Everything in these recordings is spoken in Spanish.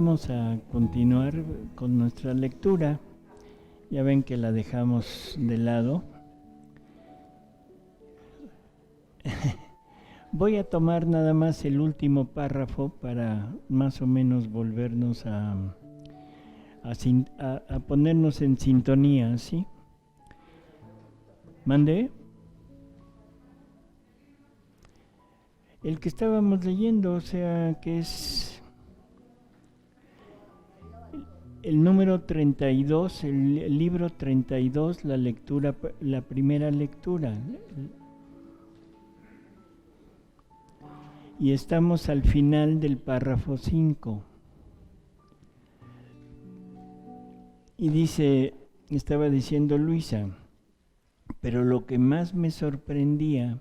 Vamos a continuar con nuestra lectura. Ya ven que la dejamos de lado. Voy a tomar nada más el último párrafo para más o menos volvernos a ponernos en sintonía, ¿sí? ¿Mande? El que estábamos leyendo, o sea, que es el número 32, el libro 32, la lectura, la primera lectura. Y estamos al final del párrafo 5. Y dice, estaba diciendo Luisa, pero lo que más me sorprendía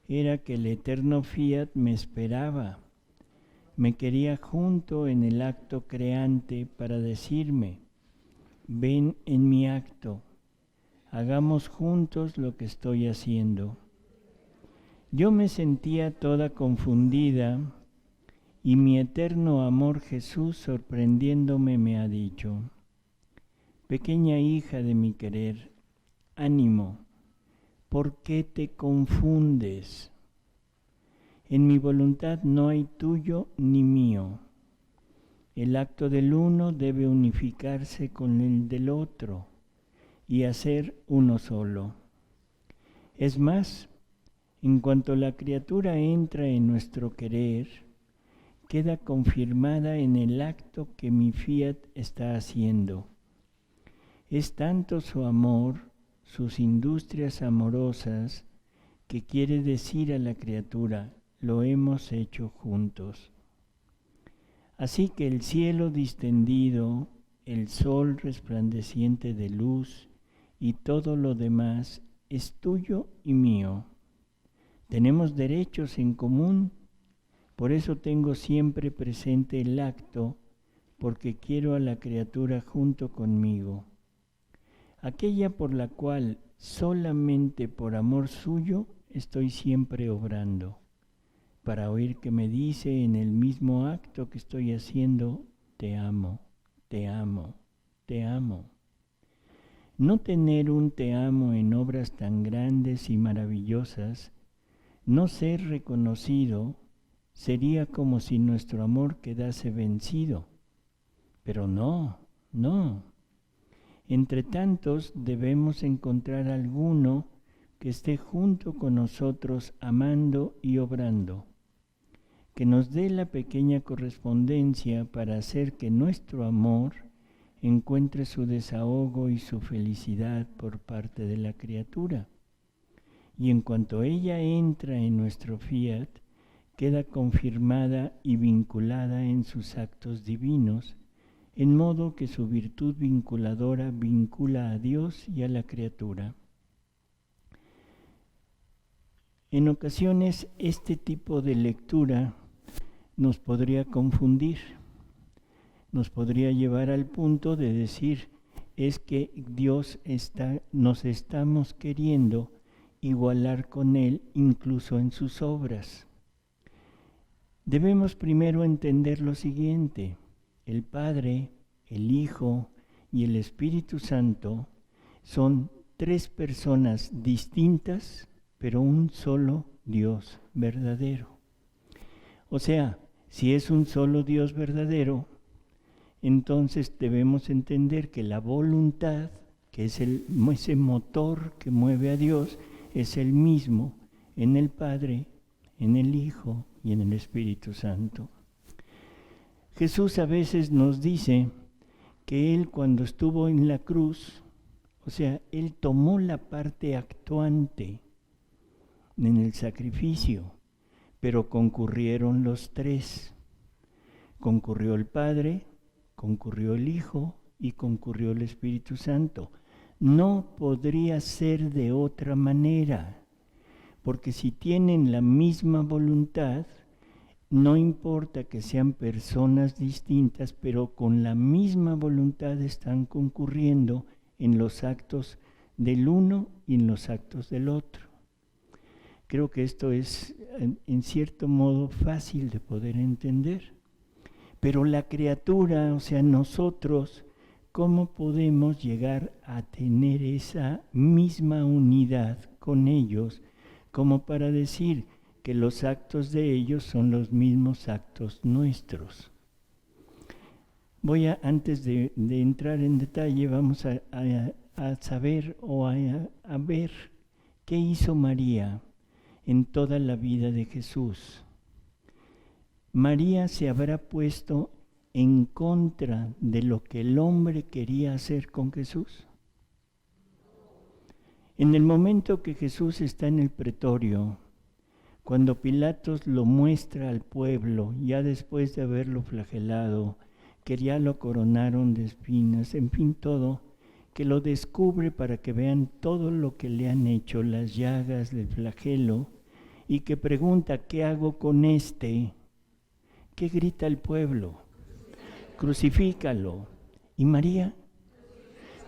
era que el eterno Fiat me esperaba. Me quería junto en el acto creante para decirme, ven en mi acto, hagamos juntos lo que estoy haciendo. Yo me sentía toda confundida y mi eterno amor Jesús sorprendiéndome me ha dicho, pequeña hija de mi querer, ánimo, ¿por qué te confundes? En mi voluntad no hay tuyo ni mío. El acto del uno debe unificarse con el del otro y hacer uno solo. Es más, en cuanto la criatura entra en nuestro querer, queda confirmada en el acto que mi Fiat está haciendo. Es tanto su amor, sus industrias amorosas, que quiere decir a la criatura, lo hemos hecho juntos. Así que el cielo distendido, el sol resplandeciente de luz y todo lo demás es tuyo y mío. Tenemos derechos en común, por eso tengo siempre presente el acto, porque quiero a la criatura junto conmigo. Aquella por la cual solamente por amor suyo estoy siempre obrando, para oír que me dice en el mismo acto que estoy haciendo, te amo, te amo, te amo. No tener un te amo en obras tan grandes y maravillosas, no ser reconocido, sería como si nuestro amor quedase vencido. Pero no. Entre tantos debemos encontrar alguno que esté junto con nosotros amando y obrando, que nos dé la pequeña correspondencia para hacer que nuestro amor encuentre su desahogo y su felicidad por parte de la criatura. Y en cuanto ella entra en nuestro Fiat, queda confirmada y vinculada en sus actos divinos, en modo que su virtud vinculadora vincula a Dios y a la criatura. En ocasiones este tipo de lectura nos podría confundir, nos podría llevar al punto de decir, es que nos estamos queriendo igualar con Él incluso en sus obras. Debemos primero entender lo siguiente, el Padre, el Hijo y el Espíritu Santo son tres personas distintas, pero un solo Dios verdadero. O sea, si es un solo Dios verdadero, entonces debemos entender que la voluntad, que es ese motor que mueve a Dios, es el mismo en el Padre, en el Hijo y en el Espíritu Santo. Jesús a veces nos dice que Él cuando estuvo en la cruz, o sea, Él tomó la parte actuante en el sacrificio, pero concurrieron los tres. Concurrió el Padre, concurrió el Hijo y concurrió el Espíritu Santo. No podría ser de otra manera, porque si tienen la misma voluntad, no importa que sean personas distintas, pero con la misma voluntad están concurriendo en los actos del uno y en los actos del otro. Creo que esto es, en cierto modo, fácil de poder entender. Pero la criatura, o sea, nosotros, ¿cómo podemos llegar a tener esa misma unidad con ellos como para decir que los actos de ellos son los mismos actos nuestros? Antes de entrar en detalle, vamos a saber o a ver qué hizo María en toda la vida de Jesús. María se habrá puesto en contra de lo que el hombre quería hacer con Jesús. En el momento que Jesús está en el pretorio, cuando Pilatos lo muestra al pueblo, ya después de haberlo flagelado, que ya lo coronaron de espinas, en fin, todo, que lo descubre para que vean todo lo que le han hecho, las llagas del flagelo, y que pregunta, ¿qué hago con este? ¿Qué grita el pueblo? Crucifícalo. ¿Y María?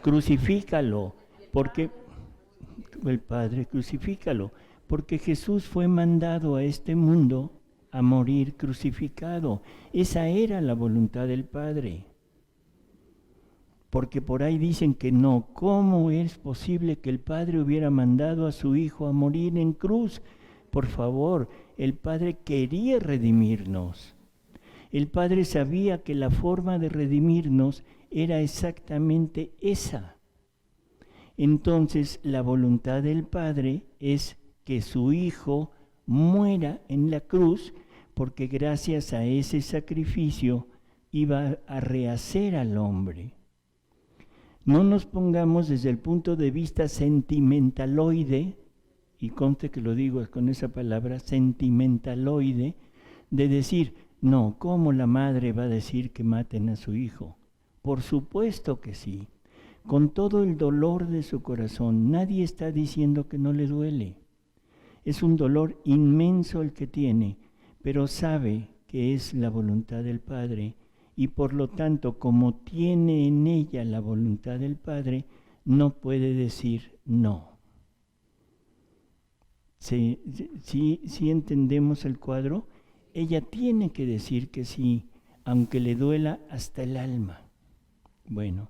Crucifícalo, porque el Padre, crucifícalo, porque Jesús fue mandado a este mundo a morir crucificado. Esa era la voluntad del Padre. Porque por ahí dicen que no, ¿cómo es posible que el Padre hubiera mandado a su Hijo a morir en cruz? Por favor, el Padre quería redimirnos. El Padre sabía que la forma de redimirnos era exactamente esa. Entonces, la voluntad del Padre es que su Hijo muera en la cruz, porque gracias a ese sacrificio iba a rehacer al hombre. No nos pongamos desde el punto de vista sentimentaloide, y conste que lo digo con esa palabra, sentimentaloide, de decir, no, ¿cómo la madre va a decir que maten a su hijo? Por supuesto que sí, con todo el dolor de su corazón. Nadie está diciendo que no le duele. Es un dolor inmenso el que tiene, pero sabe que es la voluntad del Padre, y por lo tanto, como tiene en ella la voluntad del Padre, no puede decir no. ¿Sí entendemos el cuadro? Ella tiene que decir que sí, aunque le duela hasta el alma. Bueno,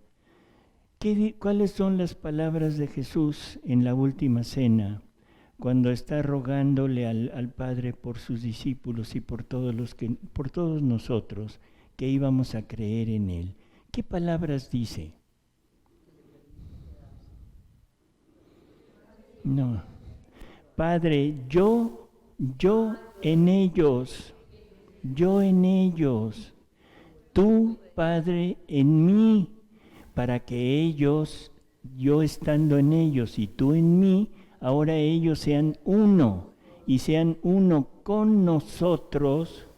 ¿cuáles son las palabras de Jesús en la última cena, cuando está rogándole al Padre por sus discípulos y por todos nosotros que íbamos a creer en Él? ¿Qué palabras dice? No. Padre, yo en ellos, tú, Padre, en mí, para que ellos, yo estando en ellos y tú en mí, ahora ellos sean uno, y sean uno con nosotros,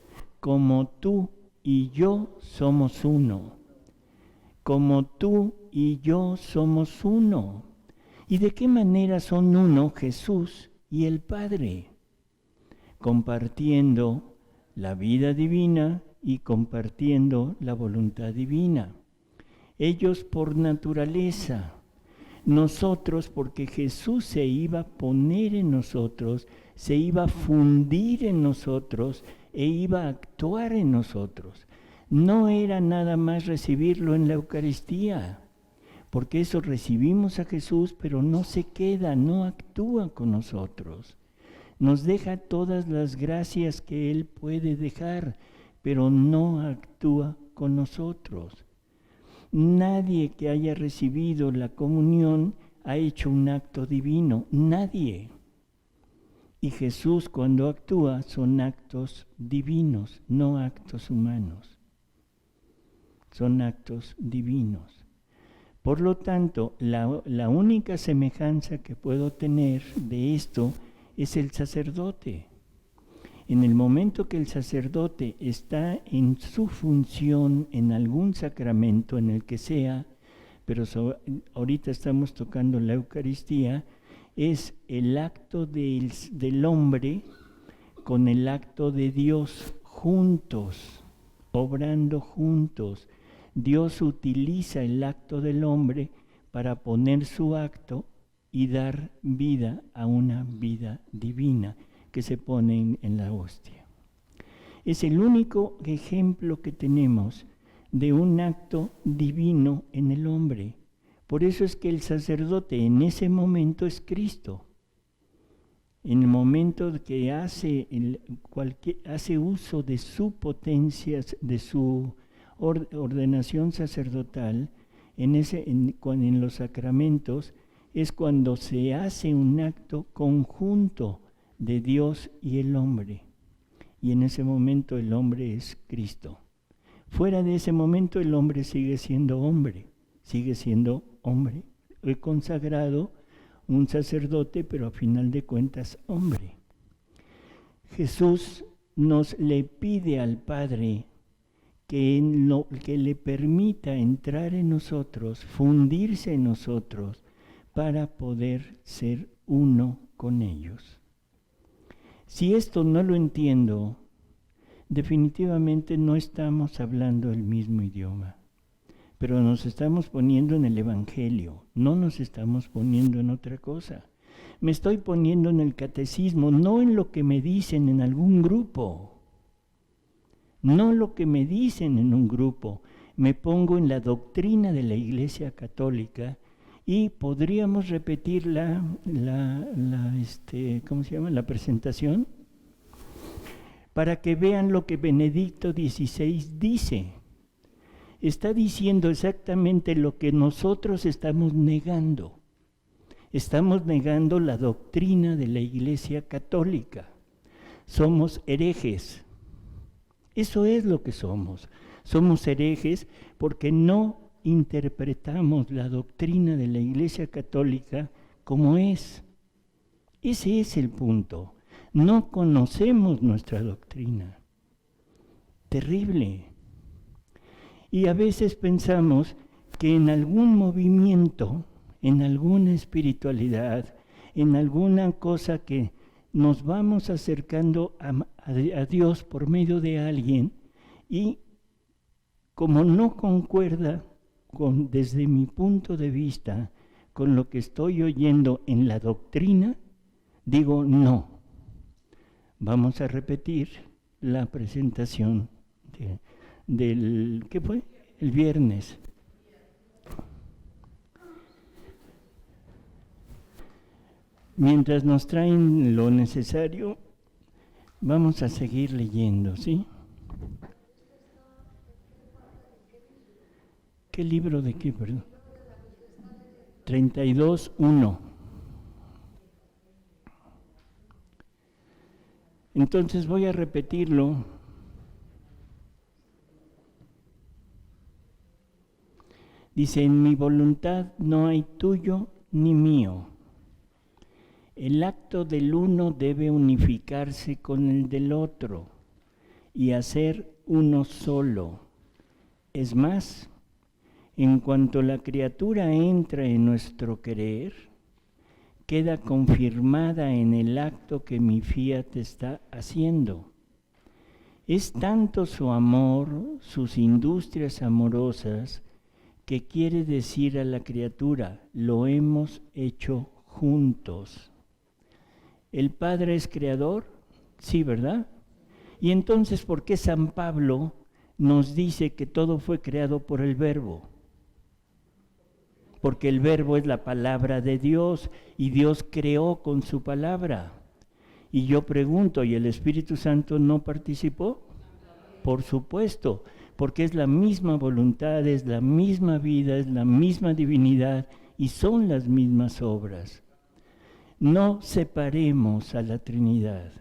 como tú y yo somos uno. Como tú y yo somos uno. ¿Y de qué manera son uno Jesús y el Padre? Compartiendo la vida divina y compartiendo la voluntad divina. Ellos por naturaleza, nosotros porque Jesús se iba a poner en nosotros, se iba a fundir en nosotros e iba a actuar en nosotros. No era nada más recibirlo en la Eucaristía, porque eso recibimos a Jesús, pero no se queda, no actúa con nosotros. Nos deja todas las gracias que Él puede dejar, pero no actúa con nosotros. Nadie que haya recibido la comunión ha hecho un acto divino, nadie. Y Jesús cuando actúa son actos divinos, no actos humanos. Son actos divinos. Por lo tanto, la única semejanza que puedo tener de esto es el sacerdote. En el momento que el sacerdote está en su función, en algún sacramento, en el que sea, pero ahorita estamos tocando la Eucaristía, es el acto del hombre con el acto de Dios juntos, obrando juntos. Dios utiliza el acto del hombre para poner su acto y dar vida a una vida divina que se pone en la hostia. Es el único ejemplo que tenemos de un acto divino en el hombre. Por eso es que el sacerdote en ese momento es Cristo. En el momento que hace uso de su potencia, de su ordenación sacerdotal, en los sacramentos, es cuando se hace un acto conjunto de Dios y el hombre. Y en ese momento el hombre es Cristo. Fuera de ese momento el hombre sigue siendo hombre. He consagrado un sacerdote, pero a final de cuentas hombre. Jesús nos le pide al Padre que le permita entrar en nosotros, fundirse en nosotros, para poder ser uno con ellos. Si esto no lo entiendo, definitivamente no estamos hablando el mismo idioma. Pero nos estamos poniendo en el Evangelio, no nos estamos poniendo en otra cosa. Me estoy poniendo en el catecismo, no en lo que me dicen en algún grupo. No lo que me dicen en un grupo. Me pongo en la doctrina de la Iglesia Católica y podríamos repetir ¿cómo se llama? La presentación, para que vean lo que Benedicto XVI dice. Está diciendo exactamente lo que nosotros estamos negando. Estamos negando la doctrina de la Iglesia Católica. Somos herejes. Eso es lo que somos. Somos herejes porque no interpretamos la doctrina de la Iglesia Católica como es. Ese es el punto. No conocemos nuestra doctrina. Terrible. Y a veces pensamos que en algún movimiento, en alguna espiritualidad, en alguna cosa que nos vamos acercando a Dios por medio de alguien, y como no concuerda desde mi punto de vista con lo que estoy oyendo en la doctrina, digo no. Vamos a repetir la presentación ¿qué fue? El viernes. Mientras nos traen lo necesario, vamos a seguir leyendo, ¿sí? ¿Qué libro de qué, perdón? 32:1. Entonces voy a repetirlo. Dice, en mi voluntad no hay tuyo ni mío. El acto del uno debe unificarse con el del otro y hacer uno solo. Es más, en cuanto la criatura entra en nuestro querer, queda confirmada en el acto que mi fiat está haciendo. Es tanto su amor, sus industrias amorosas, que quiere decir a la criatura, lo hemos hecho juntos. ¿El Padre es creador? Sí, ¿verdad? Y entonces, ¿por qué San Pablo nos dice que todo fue creado por el Verbo? Porque el Verbo es la palabra de Dios y Dios creó con su palabra. Y yo pregunto, ¿y el Espíritu Santo no participó? Por supuesto, porque es la misma voluntad, es la misma vida, es la misma divinidad y son las mismas obras. No separemos a la Trinidad.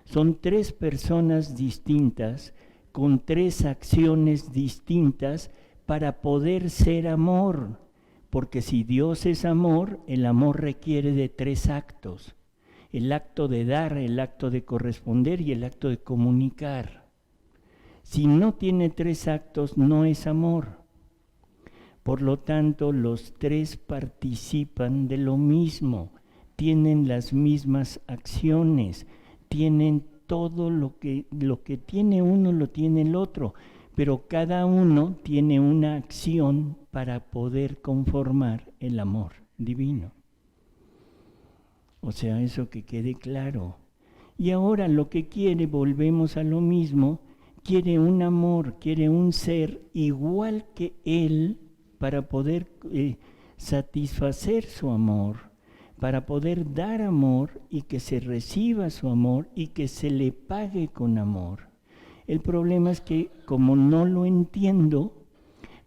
Son tres personas distintas, con tres acciones distintas para poder ser amor. Porque si Dios es amor, el amor requiere de tres actos. El acto de dar, el acto de corresponder y el acto de comunicar. Si no tiene tres actos, no es amor. Por lo tanto, los tres participan de lo mismo, tienen las mismas acciones, tienen todo lo que tiene uno, lo tiene el otro, pero cada uno tiene una acción para poder conformar el amor divino. O sea, eso que quede claro. Y ahora lo que quiere, volvemos a lo mismo, quiere un amor, quiere un ser igual que Él para poder satisfacer su amor, para poder dar amor y que se reciba su amor y que se le pague con amor. El problema es que como no lo entiendo,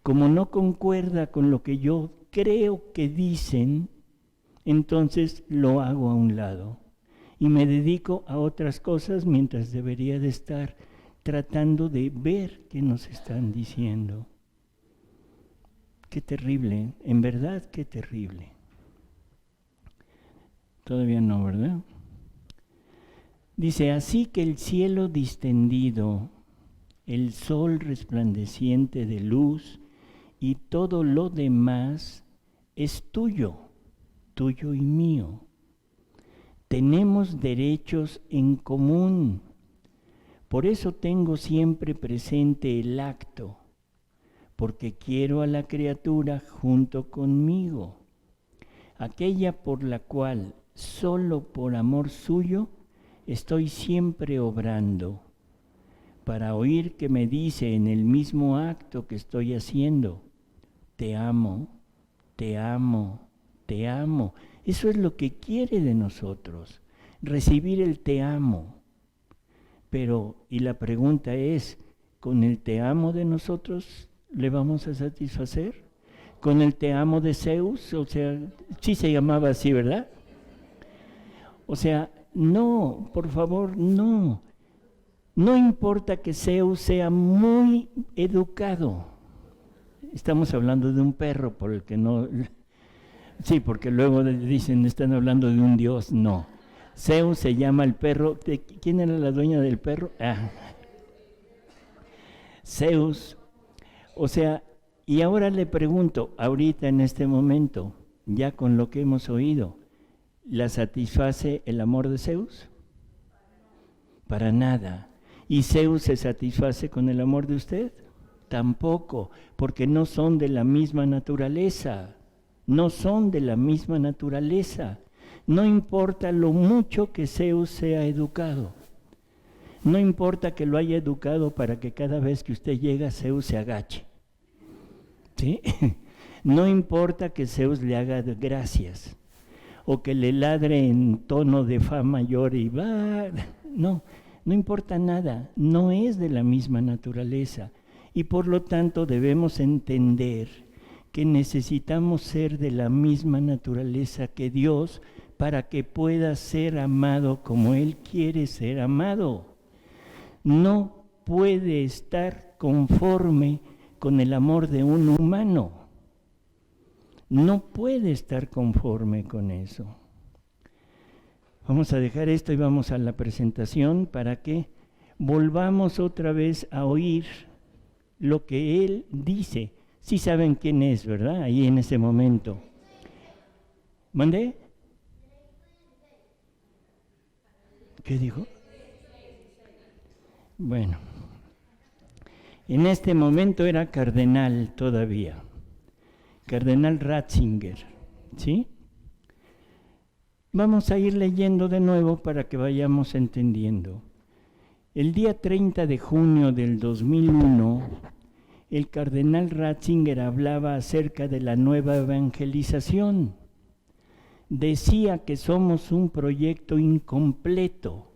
como no concuerda con lo que yo creo que dicen, entonces lo hago a un lado y me dedico a otras cosas mientras debería de estar tratando de ver qué nos están diciendo. Qué terrible, en verdad qué terrible. Todavía no, ¿verdad? Dice, así que el cielo distendido, el sol resplandeciente de luz y todo lo demás es tuyo, tuyo y mío. Tenemos derechos en común. Por eso tengo siempre presente el acto, porque quiero a la criatura junto conmigo, aquella por la cual, solo por amor suyo, estoy siempre obrando, para oír que me dice en el mismo acto que estoy haciendo, te amo, te amo, te amo. Eso es lo que quiere de nosotros, recibir el te amo. Pero, y la pregunta es, ¿con el te amo de nosotros le vamos a satisfacer? ¿Con el te amo de Zeus? O sea, sí se llamaba así, ¿verdad? O sea, no, por favor, no. No importa que Zeus sea muy educado. Estamos hablando de un perro, por el que no... Sí, porque luego dicen, están hablando de un dios. No. Zeus se llama el perro. ¿Quién era la dueña del perro? Zeus. O sea, y ahora le pregunto, ahorita en este momento, ya con lo que hemos oído, ¿la satisface el amor de Zeus? Para nada. ¿Y Zeus se satisface con el amor de usted? Tampoco, porque no son de la misma naturaleza. No son de la misma naturaleza. No importa lo mucho que Zeus sea educado. No importa que lo haya educado para que cada vez que usted llega, Zeus se agache. ¿Sí? No importa que Zeus le haga gracias o que le ladre en tono de fa mayor y va. No, no importa nada. No es de la misma naturaleza. Y por lo tanto debemos entender que necesitamos ser de la misma naturaleza que Dios para que pueda ser amado como Él quiere ser amado. No puede estar conforme con el amor de un humano. No puede estar conforme con eso. Vamos a dejar esto y vamos a la presentación para que volvamos otra vez a oír lo que Él dice. Sí saben quién es, ¿verdad? Ahí en ese momento. ¿Mandé? ¿Qué dijo? Bueno, en este momento era cardenal todavía, cardenal Ratzinger, ¿sí? Vamos a ir leyendo de nuevo para que vayamos entendiendo. El día 30 de junio del 2001, el cardenal Ratzinger hablaba acerca de la nueva evangelización. Decía que somos un proyecto incompleto,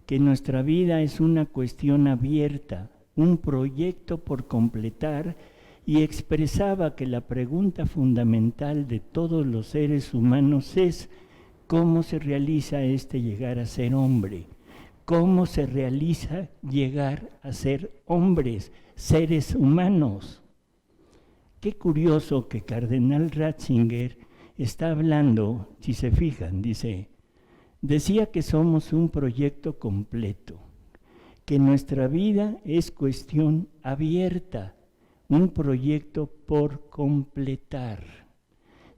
que nuestra vida es una cuestión abierta, un proyecto por completar, y expresaba que la pregunta fundamental de todos los seres humanos es ¿cómo se realiza llegar a ser hombre? ¿Cómo se realiza llegar a ser hombres, seres humanos? Qué curioso que Cardenal Ratzinger está hablando, si se fijan, decía que somos un proyecto completo, que nuestra vida es cuestión abierta, un proyecto por completar.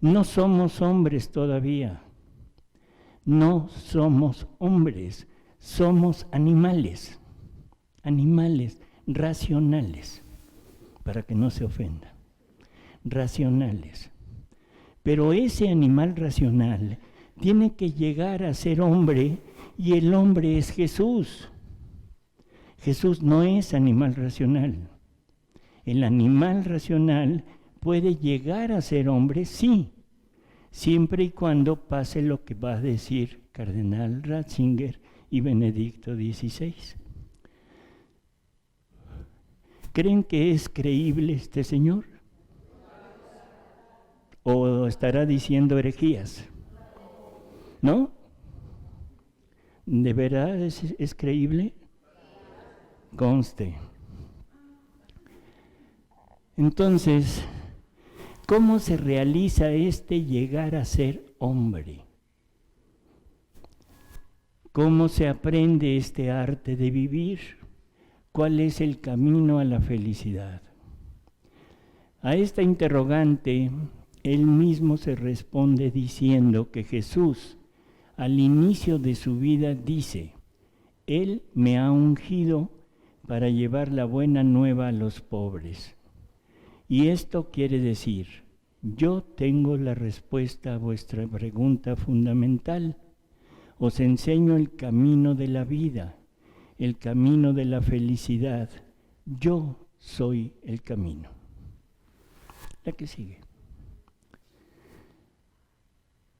No somos hombres todavía, no somos hombres, somos animales, animales racionales, para que no se ofenda, racionales. Pero ese animal racional tiene que llegar a ser hombre Y el hombre es Jesús. Jesús no es animal racional. El animal racional puede llegar a ser hombre, sí, siempre y cuando pase lo que va a decir Cardenal Ratzinger y Benedicto XVI. ¿Creen que es creíble este señor? ¿O estará diciendo herejías? ¿No? ¿De verdad es creíble? Conste. Entonces, ¿cómo se realiza este llegar a ser hombre? ¿Cómo se aprende este arte de vivir? ¿Cuál es el camino a la felicidad? A esta interrogante, él mismo se responde diciendo que Jesús, al inicio de su vida, dice: Él me ha ungido para llevar la buena nueva a los pobres. Y esto quiere decir, yo tengo la respuesta a vuestra pregunta fundamental. Os enseño el camino de la vida, el camino de la felicidad. Yo soy el camino. La que sigue.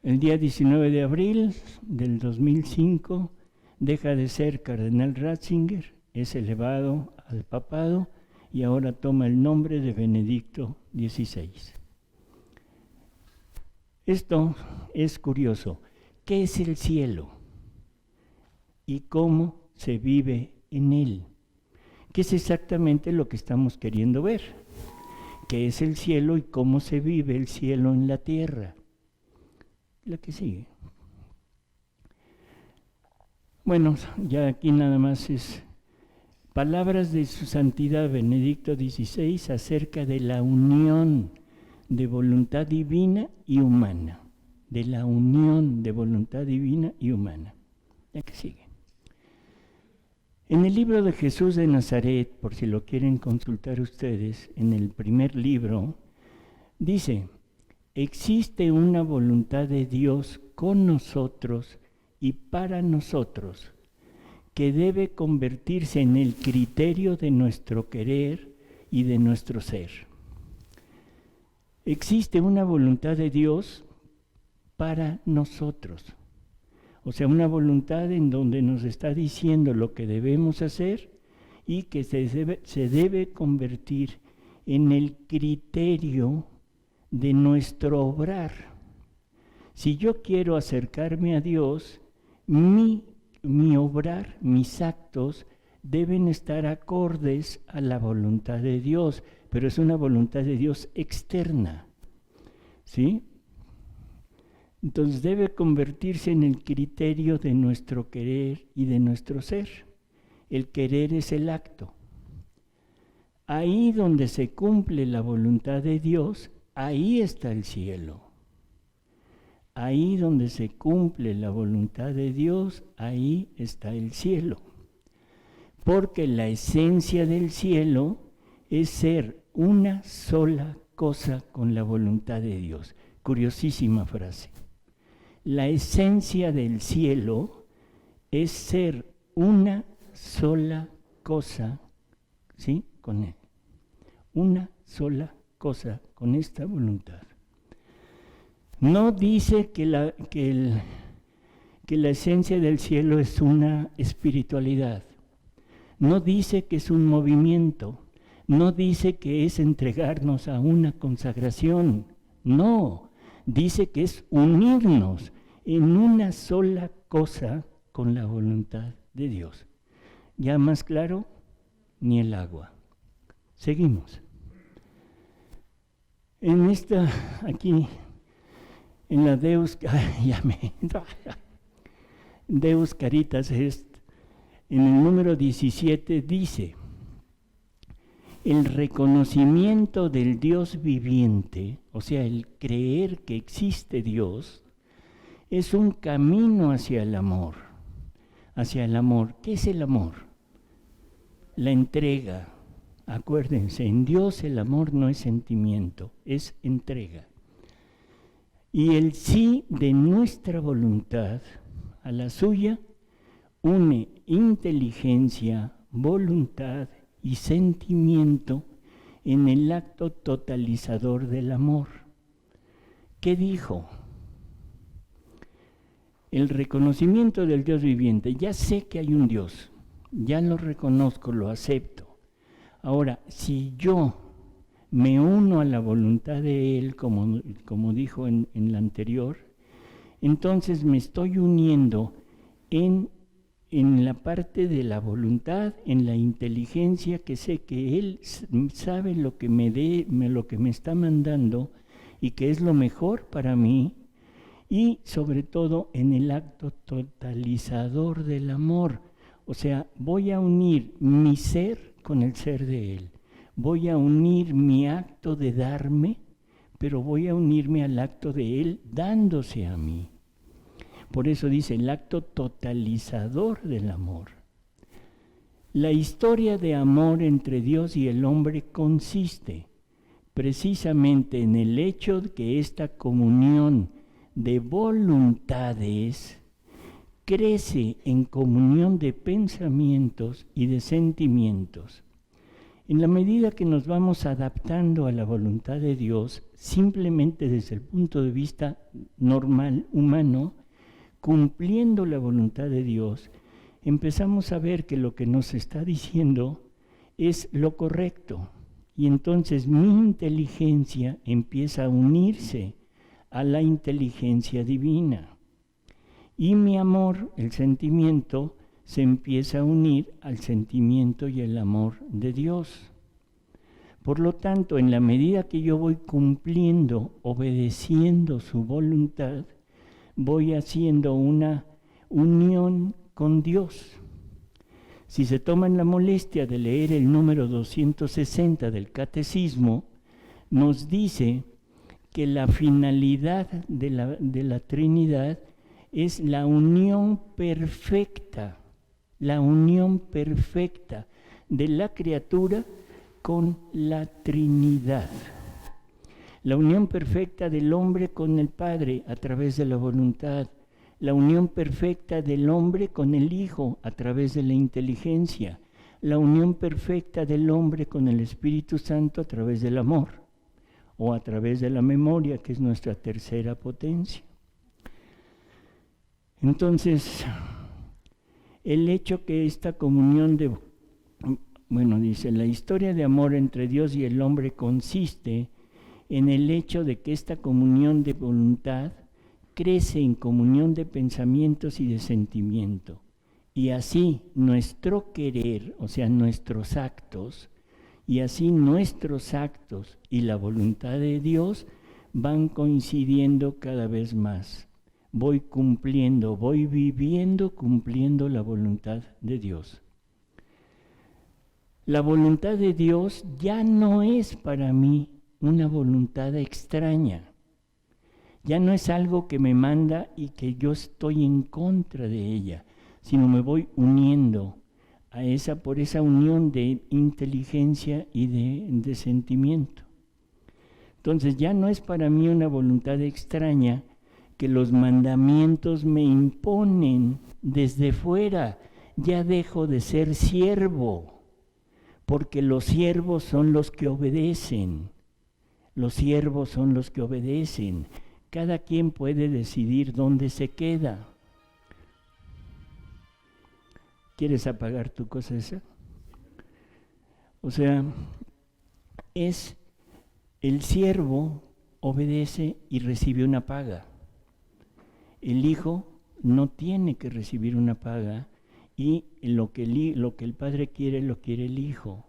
El día 19 de abril del 2005 deja de ser Cardenal Ratzinger, es elevado al papado y ahora toma el nombre de Benedicto XVI. Esto es curioso. ¿Qué es el cielo? ¿Y cómo se vive en él? ¿Qué es exactamente lo que estamos queriendo ver? ¿Qué es el cielo y cómo se vive el cielo en la tierra? La que sigue. Bueno, ya aquí nada más es palabras de su santidad Benedicto XVI acerca de la unión de voluntad divina y humana. De la unión de voluntad divina y humana. La que sigue. En el libro de Jesús de Nazaret, por si lo quieren consultar ustedes, en el primer libro, dice: existe una voluntad de Dios con nosotros y para nosotros, que debe convertirse en el criterio de nuestro querer y de nuestro ser. Existe una voluntad de Dios para nosotros. O sea, una voluntad en donde nos está diciendo lo que debemos hacer y que se debe convertir en el criterio de nuestro obrar. Si yo quiero acercarme a Dios, mi obrar, mis actos, deben estar acordes a la voluntad de Dios, pero es una voluntad de Dios externa, ¿sí? Entonces debe convertirse en el criterio de nuestro querer y de nuestro ser. El querer es el acto. Ahí donde se cumple la voluntad de Dios, ahí está el cielo. Ahí donde se cumple la voluntad de Dios, ahí está el cielo. Porque la esencia del cielo es ser una sola cosa con la voluntad de Dios. Curiosísima frase. La esencia del cielo es ser una sola cosa, ¿sí? Con él. Una sola cosa con esta voluntad. No dice que la esencia del cielo es una espiritualidad. No dice que es un movimiento. No dice que es entregarnos a una consagración. No. Dice que es unirnos en una sola cosa con la voluntad de Dios. ¿Ya más claro? Ni el agua. Seguimos. En esta, aquí, en la Deus Caritas Est, en el número 17 dice: el reconocimiento del Dios viviente, o sea, el creer que existe Dios, es un camino hacia el amor. Hacia el amor. ¿Qué es el amor? La entrega. Acuérdense, en Dios el amor no es sentimiento, es entrega. Y el sí de nuestra voluntad a la suya une inteligencia, voluntad y sentimiento en el acto totalizador del amor. ¿Qué dijo? El reconocimiento del Dios viviente. Ya sé que hay un Dios, ya lo reconozco, lo acepto. Ahora, si yo me uno a la voluntad de Él, como dijo en la anterior, entonces me estoy uniendo en la parte de la voluntad, en la inteligencia, que sé que Él sabe lo que lo que me está mandando y que es lo mejor para mí, y sobre todo en el acto totalizador del amor. O sea, voy a unir mi ser con el ser de Él. Voy a unir mi acto de darme, pero voy a unirme al acto de Él dándose a mí. Por eso dice el acto totalizador del amor. La historia de amor entre Dios y el hombre consiste precisamente en el hecho de que esta comunión de voluntades crece en comunión de pensamientos y de sentimientos. En la medida que nos vamos adaptando a la voluntad de Dios, simplemente desde el punto de vista normal, humano, cumpliendo la voluntad de Dios, empezamos a ver que lo que nos está diciendo es lo correcto. Y entonces mi inteligencia empieza a unirse a la inteligencia divina. Y mi amor, el sentimiento, se empieza a unir al sentimiento y el amor de Dios. Por lo tanto, en la medida que yo voy cumpliendo, obedeciendo su voluntad, voy haciendo una unión con Dios. Si se toman la molestia de leer el número 260 del Catecismo, nos dice que la finalidad de la Trinidad es la unión perfecta de la criatura con la Trinidad. La unión perfecta del hombre con el Padre a través de la voluntad. La unión perfecta del hombre con el Hijo a través de la inteligencia. La unión perfecta del hombre con el Espíritu Santo a través del amor o a través de la memoria, que es nuestra tercera potencia. Entonces, el hecho que esta comunión dice, la historia de amor entre Dios y el hombre consiste en el hecho de que esta comunión de voluntad crece en comunión de pensamientos y de sentimiento. Y así nuestro querer, o sea, nuestros actos, y la voluntad de Dios van coincidiendo cada vez más. Voy viviendo cumpliendo la voluntad de Dios. La voluntad de Dios ya no es para mí una voluntad extraña. Ya no es algo que me manda y que yo estoy en contra de ella, sino me voy uniendo a por esa unión de inteligencia y de sentimiento. Entonces ya no es para mí una voluntad extraña que los mandamientos me imponen desde fuera. Ya dejo de ser siervo, porque los siervos son los que obedecen. Cada quien puede decidir dónde se queda. ¿Quieres apagar tu cosa esa? O sea, el siervo obedece y recibe una paga. El hijo no tiene que recibir una paga y lo que el padre quiere, lo quiere el hijo.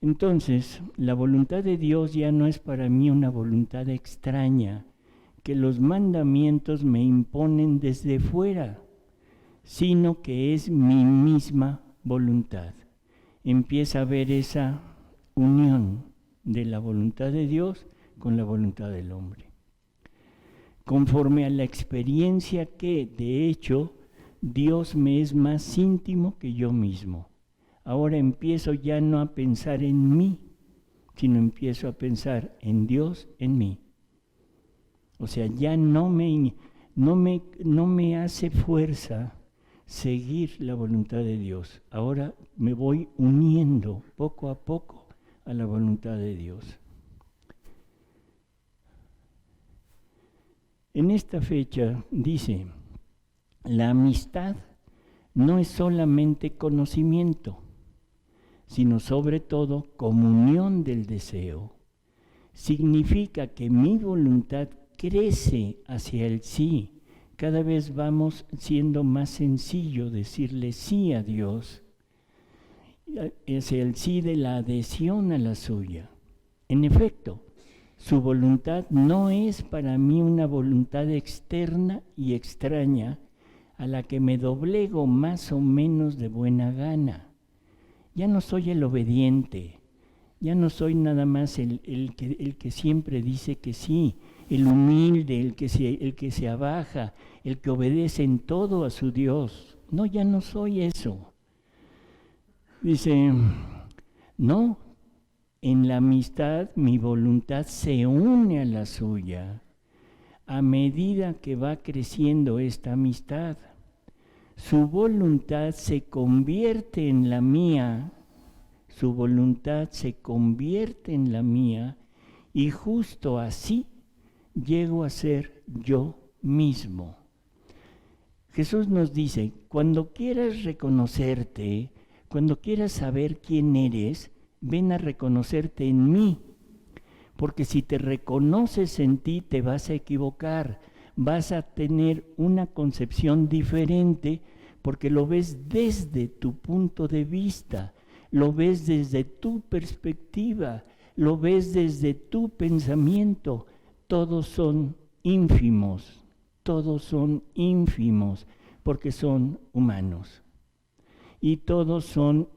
Entonces, la voluntad de Dios ya no es para mí una voluntad extraña, que los mandamientos me imponen desde fuera, sino que es mi misma voluntad. Empieza a haber esa unión de la voluntad de Dios con la voluntad del hombre. Conforme a la experiencia que, de hecho, Dios me es más íntimo que yo mismo. Ahora empiezo ya no a pensar en mí, sino empiezo a pensar en Dios, en mí. O sea, ya no me hace fuerza seguir la voluntad de Dios. Ahora me voy uniendo poco a poco a la voluntad de Dios. En esta fecha dice, la amistad no es solamente conocimiento, sino sobre todo comunión del deseo. Significa que mi voluntad crece hacia el sí. Cada vez vamos siendo más sencillo decirle sí a Dios, hacia el sí de la adhesión a la suya. En efecto, su voluntad no es para mí una voluntad externa y extraña a la que me doblego más o menos de buena gana. Ya no soy el obediente, ya no soy nada más el que siempre dice que sí, el humilde, el que se abaja, el que obedece en todo a su Dios. No, ya no soy eso. Dice, no, en la amistad mi voluntad se une a la suya a medida que va creciendo esta amistad. Su voluntad se convierte en la mía, su voluntad se convierte en la mía y justo así llego a ser yo mismo. Jesús nos dice, cuando quieras reconocerte, cuando quieras saber quién eres, ven a reconocerte en mí, porque si te reconoces en ti te vas a equivocar, vas a tener una concepción diferente porque lo ves desde tu punto de vista, lo ves desde tu perspectiva, lo ves desde tu pensamiento. Todos son ínfimos porque son humanos. Y todos son,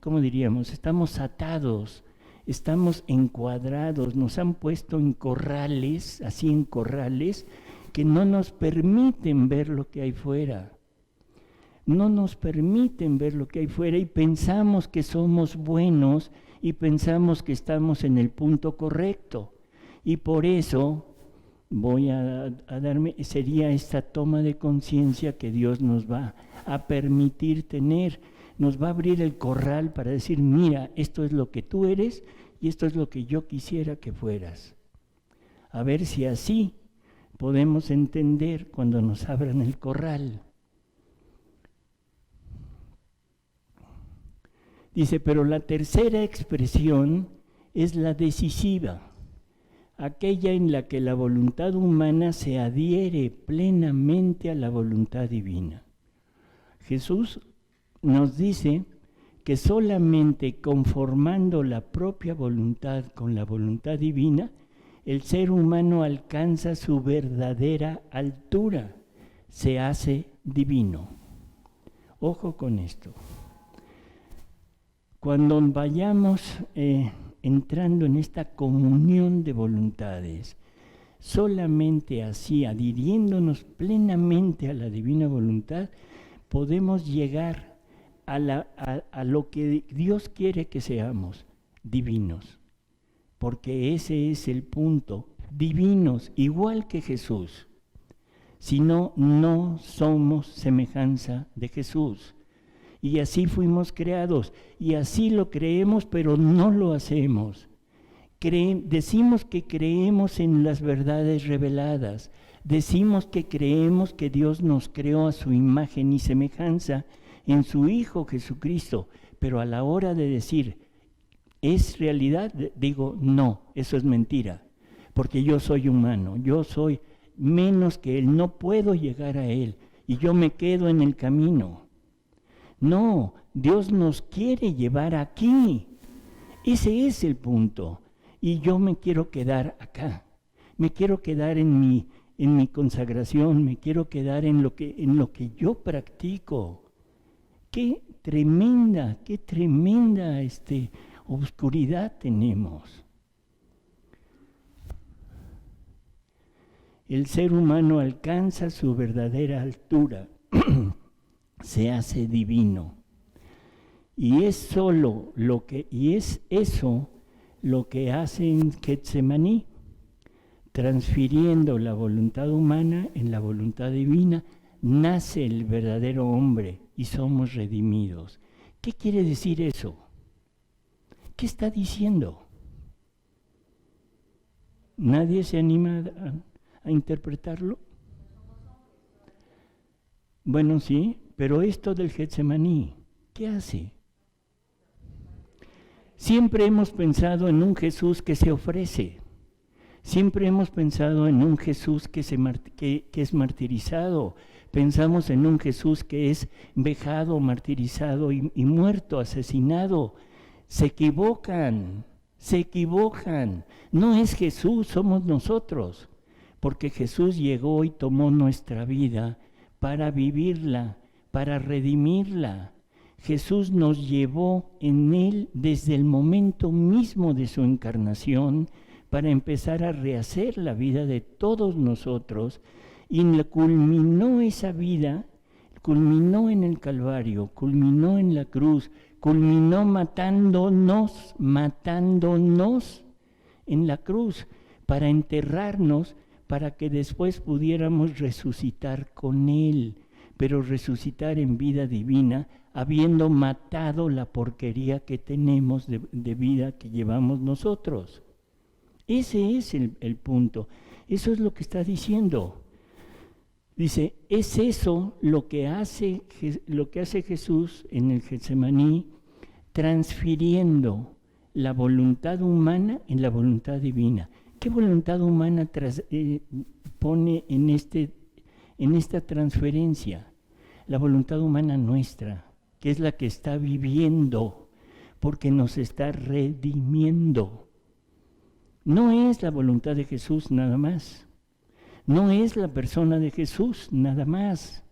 ¿cómo diríamos? Estamos atados, estamos encuadrados, nos han puesto en corrales, así en corrales, que no nos permiten ver lo que hay fuera. No nos permiten ver lo que hay fuera y pensamos que somos buenos y pensamos que estamos en el punto correcto. Y por eso sería esta toma de conciencia que Dios nos va a permitir tener. Nos va a abrir el corral para decir, mira, esto es lo que tú eres y esto es lo que yo quisiera que fueras. A ver si así podemos entender cuando nos abran el corral. Dice, pero la tercera expresión es la decisiva, aquella en la que la voluntad humana se adhiere plenamente a la voluntad divina. Jesús nos dice que solamente conformando la propia voluntad con la voluntad divina, el ser humano alcanza su verdadera altura, se hace divino. Ojo con esto. Cuando vayamos entrando en esta comunión de voluntades, solamente así, adhiriéndonos plenamente a la divina voluntad, podemos llegar a lo que Dios quiere que seamos, divinos. Porque ese es el punto, divinos, igual que Jesús. Si no, no somos semejanza de Jesús. Y así fuimos creados, y así lo creemos, pero no lo hacemos. Decimos que creemos en las verdades reveladas, decimos que creemos que Dios nos creó a su imagen y semejanza en su Hijo Jesucristo, pero a la hora de decir, ¿es realidad? Digo, no, eso es mentira, porque yo soy humano, yo soy menos que Él, no puedo llegar a Él, y yo me quedo en el camino. No, Dios nos quiere llevar aquí. Ese es el punto. Y yo me quiero quedar acá. Me quiero quedar en mi consagración, me quiero quedar en lo que yo practico. Qué tremenda oscuridad tenemos. El ser humano alcanza su verdadera altura. Se hace divino. Y es eso lo que hace en Getsemaní, transfiriendo la voluntad humana en la voluntad divina, nace el verdadero hombre y somos redimidos. ¿Qué quiere decir eso? ¿Qué está diciendo? ¿Nadie se anima a interpretarlo? Bueno, sí, pero esto del Getsemaní, ¿qué hace? Siempre hemos pensado en un Jesús que se ofrece. Siempre hemos pensado en un Jesús que es martirizado. Pensamos en un Jesús que es vejado, martirizado y muerto, asesinado. Se equivocan. No es Jesús, somos nosotros. Porque Jesús llegó y tomó nuestra vida para vivirla, para redimirla. Jesús nos llevó en Él desde el momento mismo de su encarnación para empezar a rehacer la vida de todos nosotros, y culminó esa vida, culminó en el Calvario, culminó en la cruz, culminó matándonos en la cruz para enterrarnos, para que después pudiéramos resucitar con Él, pero resucitar en vida divina, habiendo matado la porquería que tenemos de vida que llevamos nosotros. Ese es el punto. Eso es lo que está diciendo. Dice, es eso lo que hace Jesús en el Getsemaní, transfiriendo la voluntad humana en la voluntad divina. ¿Qué voluntad humana pone en esta transferencia? La voluntad humana nuestra, que es la que está viviendo, porque nos está redimiendo. No es la voluntad de Jesús nada más. No es la persona de Jesús nada más.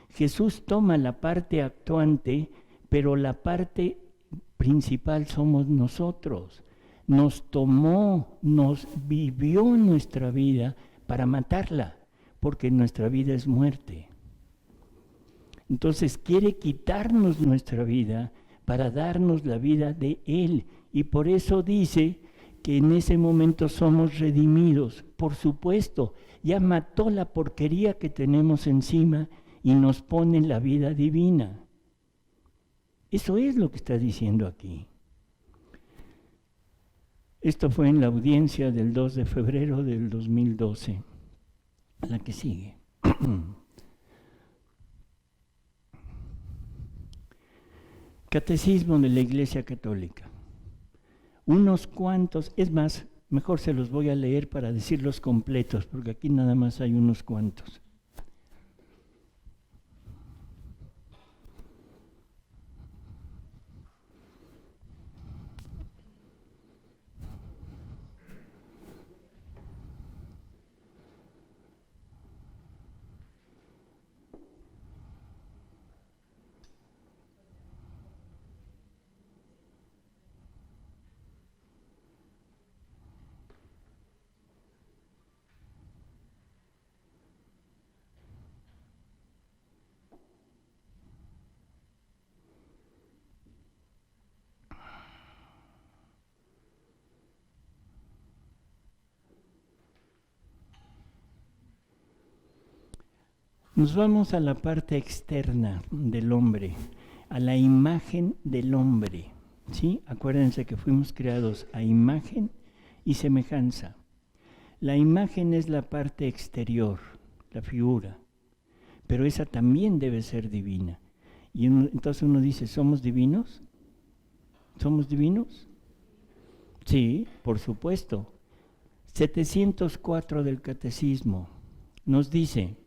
Jesús toma la parte actuante, pero la parte principal somos nosotros. Nos tomó, nos vivió nuestra vida para matarla, porque nuestra vida es muerte. Entonces quiere quitarnos nuestra vida para darnos la vida de Él. Y por eso dice que en ese momento somos redimidos. Por supuesto, ya mató la porquería que tenemos encima y nos pone la vida divina. Eso es lo que está diciendo aquí. Esto fue en la audiencia del 2 de febrero del 2012. La que sigue. Catecismo de la Iglesia Católica. Unos cuantos, es más, mejor se los voy a leer para decirlos completos, porque aquí nada más hay unos cuantos. Nos vamos a la parte externa del hombre, a la imagen del hombre, ¿sí? Acuérdense que fuimos creados a imagen y semejanza. La imagen es la parte exterior, la figura, pero esa también debe ser divina. Y entonces uno dice, ¿somos divinos? ¿Somos divinos? Sí, por supuesto. 704 del Catecismo nos dice,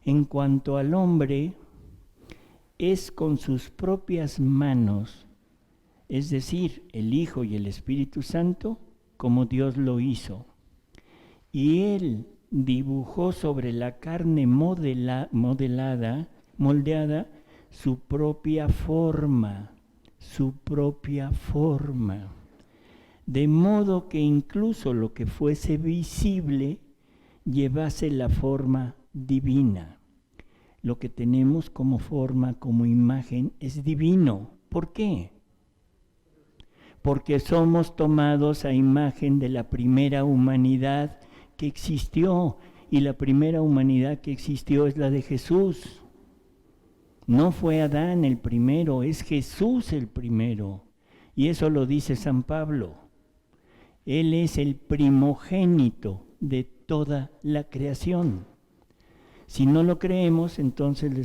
en cuanto al hombre, es con sus propias manos, es decir, el Hijo y el Espíritu Santo, como Dios lo hizo. Y Él dibujó sobre la carne moldeada, su propia forma, de modo que incluso lo que fuese visible llevase la forma divina. Lo que tenemos como forma, como imagen, es divino. ¿Por qué? Porque somos tomados a imagen de la primera humanidad que existió, y la primera humanidad que existió es la de Jesús. No fue Adán el primero, es Jesús el primero. Y eso lo dice San Pablo. Él es el primogénito de toda la creación. Si no lo creemos, entonces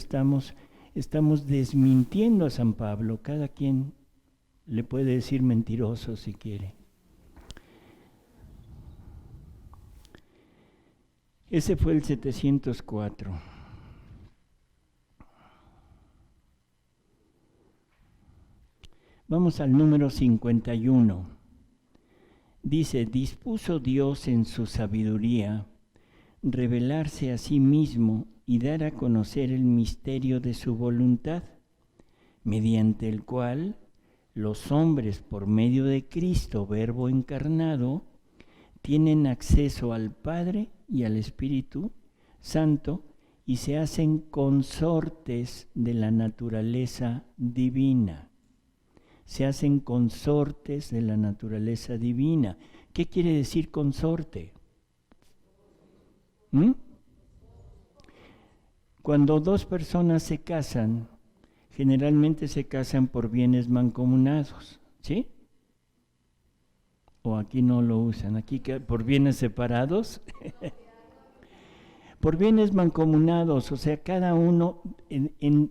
estamos desmintiendo a San Pablo. Cada quien le puede decir mentiroso si quiere. Ese fue el 704. Vamos al número 51. Dice, dispuso Dios en su sabiduría revelarse a sí mismo y dar a conocer el misterio de su voluntad, mediante el cual los hombres, por medio de Cristo, Verbo encarnado, tienen acceso al Padre y al Espíritu Santo y se hacen consortes de la naturaleza divina. Se hacen consortes de la naturaleza divina. ¿Qué quiere decir consorte? Cuando dos personas se casan, generalmente se casan por bienes mancomunados, ¿sí? O aquí no lo usan, aquí por bienes separados. Por bienes mancomunados, o sea, cada uno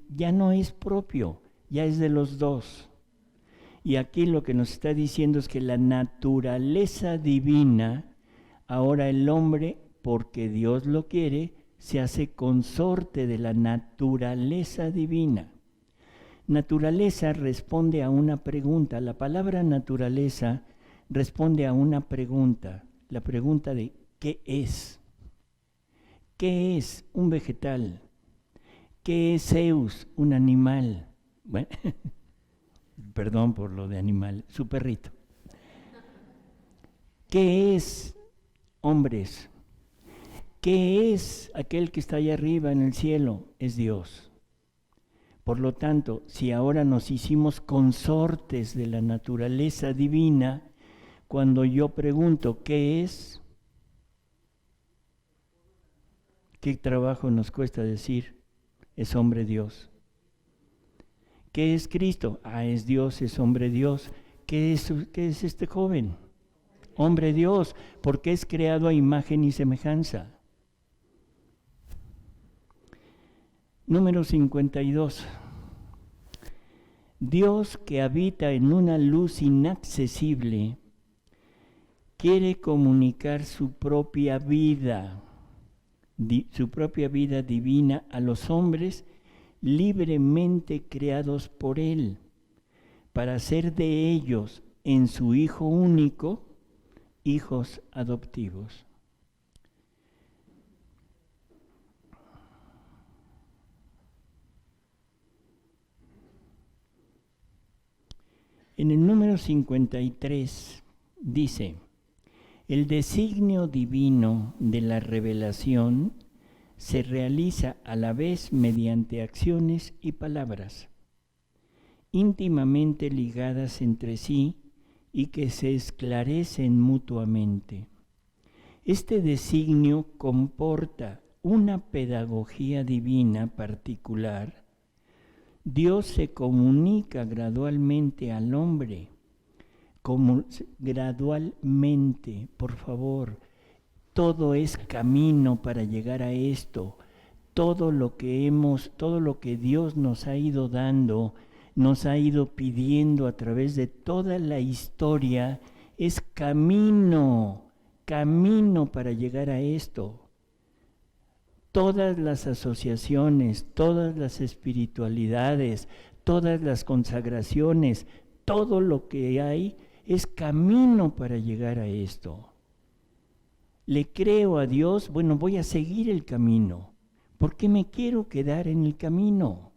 ya no es propio, ya es de los dos. Y aquí lo que nos está diciendo es que la naturaleza divina, ahora el hombre, porque Dios lo quiere, se hace consorte de la naturaleza divina. Naturaleza responde a una pregunta. La palabra naturaleza responde a una pregunta. La pregunta de ¿qué es? ¿Qué es un vegetal? ¿Qué es Zeus? Un animal. Bueno, perdón por lo de animal, su perrito. ¿Qué es hombres? ¿Qué es aquel que está allá arriba en el cielo? Es Dios. Por lo tanto, si ahora nos hicimos consortes de la naturaleza divina, cuando yo pregunto ¿qué es? ¿Qué trabajo nos cuesta decir? Es hombre Dios. ¿Qué es Cristo? Es Dios, es hombre Dios. ¿Qué es este joven? Hombre Dios, porque es creado a imagen y semejanza. Número 52. Dios, que habita en una luz inaccesible, quiere comunicar su propia vida divina a los hombres libremente creados por Él, para hacer de ellos, en su Hijo único, hijos adoptivos. En el número 53 dice, el designio divino de la revelación se realiza a la vez mediante acciones y palabras, íntimamente ligadas entre sí y que se esclarecen mutuamente. Este designio comporta una pedagogía divina particular. Dios se comunica gradualmente al hombre, gradualmente, por favor. Todo es camino para llegar a esto. Todo lo que Dios nos ha ido dando, nos ha ido pidiendo a través de toda la historia, es camino para llegar a esto. Todas las asociaciones, todas las espiritualidades, todas las consagraciones, todo lo que hay es camino para llegar a esto. ¿Le creo a Dios? Bueno, voy a seguir el camino. ¿Por qué me quiero quedar en el camino?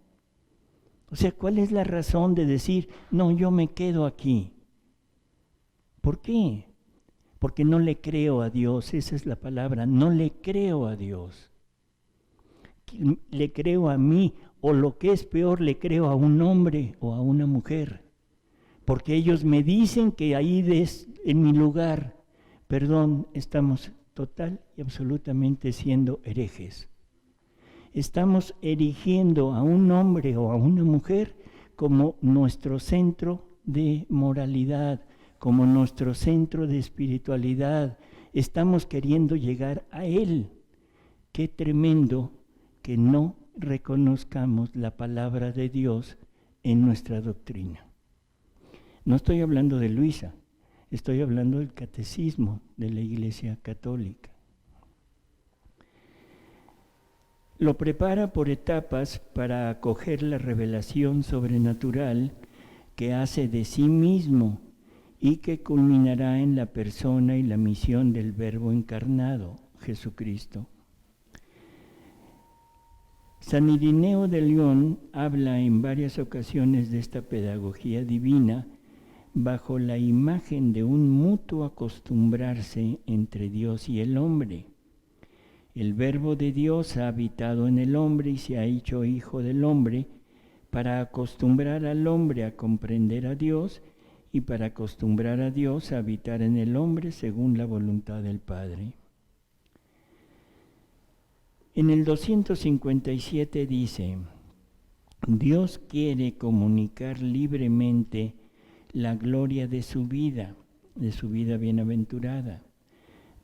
O sea, ¿cuál es la razón de decir, no, yo me quedo aquí? ¿Por qué? Porque no le creo a Dios, esa es la palabra, no le creo a Dios. Le creo a mí, o lo que es peor, le creo a un hombre o a una mujer. Porque ellos me dicen que ahí en mi lugar, perdón, estamos total y absolutamente siendo herejes. Estamos erigiendo a un hombre o a una mujer como nuestro centro de moralidad, como nuestro centro de espiritualidad. Estamos queriendo llegar a él. Qué tremendo que no reconozcamos la palabra de Dios en nuestra doctrina. No estoy hablando de Luisa, estoy hablando del catecismo de la Iglesia Católica. Lo prepara por etapas para acoger la revelación sobrenatural que hace de sí mismo y que culminará en la persona y la misión del Verbo encarnado, Jesucristo. San Irineo de León habla en varias ocasiones de esta pedagogía divina bajo la imagen de un mutuo acostumbrarse entre Dios y el hombre. El Verbo de Dios ha habitado en el hombre y se ha hecho hijo del hombre para acostumbrar al hombre a comprender a Dios y para acostumbrar a Dios a habitar en el hombre según la voluntad del Padre. En el 257 dice: Dios quiere comunicar libremente la gloria de su vida bienaventurada.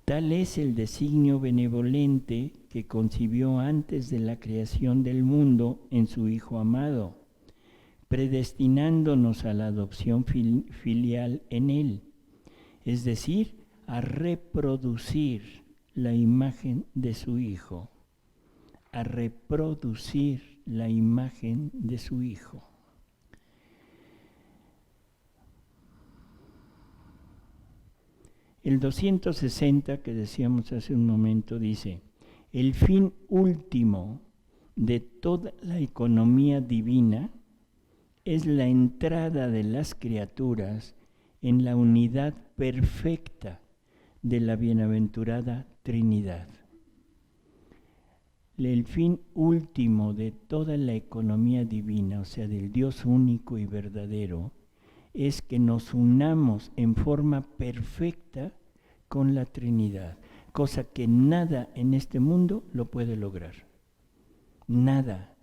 Tal es el designio benevolente que concibió antes de la creación del mundo en su Hijo amado, predestinándonos a la adopción filial en Él, es decir, a reproducir la imagen de su Hijo, a reproducir la imagen de su Hijo. El 260 que decíamos hace un momento dice: el fin último de toda la economía divina es la entrada de las criaturas en la unidad perfecta de la bienaventurada Trinidad. El fin último de toda la economía divina, o sea, del Dios único y verdadero, es que nos unamos en forma perfecta con la Trinidad, cosa que nada en este mundo lo puede lograr. Nada.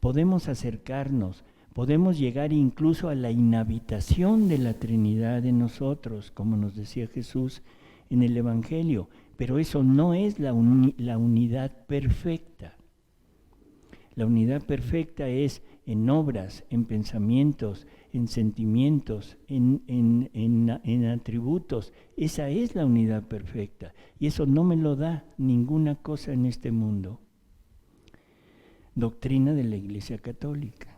Podemos acercarnos, podemos llegar incluso a la inhabitación de la Trinidad en nosotros, como nos decía Jesús en el Evangelio, pero eso no es la unidad perfecta. La unidad perfecta es en obras, en pensamientos, en sentimientos, en atributos. Esa es la unidad perfecta. Y eso no me lo da ninguna cosa en este mundo. Doctrina de la Iglesia Católica.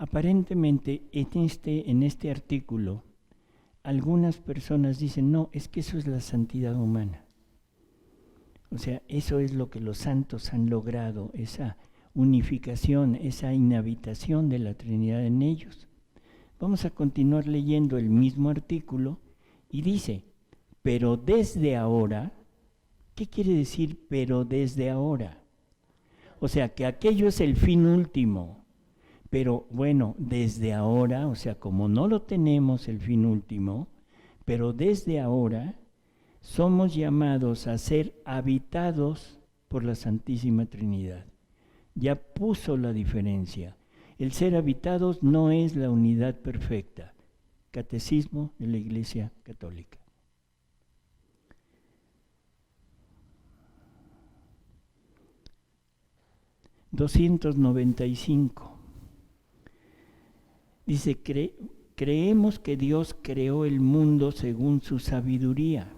Aparentemente en este artículo algunas personas dicen: no, es que eso es la santidad humana. O sea, eso es lo que los santos han logrado, esa unificación, esa inhabitación de la Trinidad en ellos. Vamos a continuar leyendo el mismo artículo y dice: pero desde ahora. ¿Qué quiere decir pero desde ahora? O sea, que aquello es el fin último. Pero bueno, desde ahora, o sea, como no lo tenemos el fin último, pero desde ahora somos llamados a ser habitados por la Santísima Trinidad. Ya puso la diferencia. El ser habitados no es la unidad perfecta. Catecismo de la Iglesia Católica. $295. Dice: creemos que Dios creó el mundo según su sabiduría.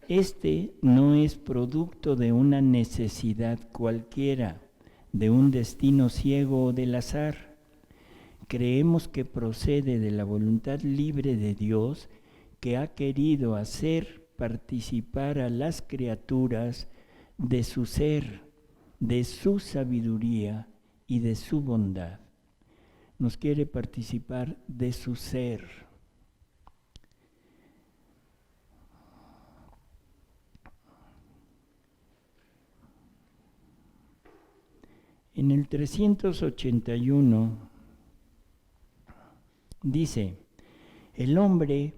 Este no es producto de una necesidad cualquiera, de un destino ciego o del azar. Creemos que procede de la voluntad libre de Dios, que ha querido hacer participar a las criaturas de su ser, de su sabiduría y de su bondad. Nos quiere participar de su ser. En el 381 dice, el hombre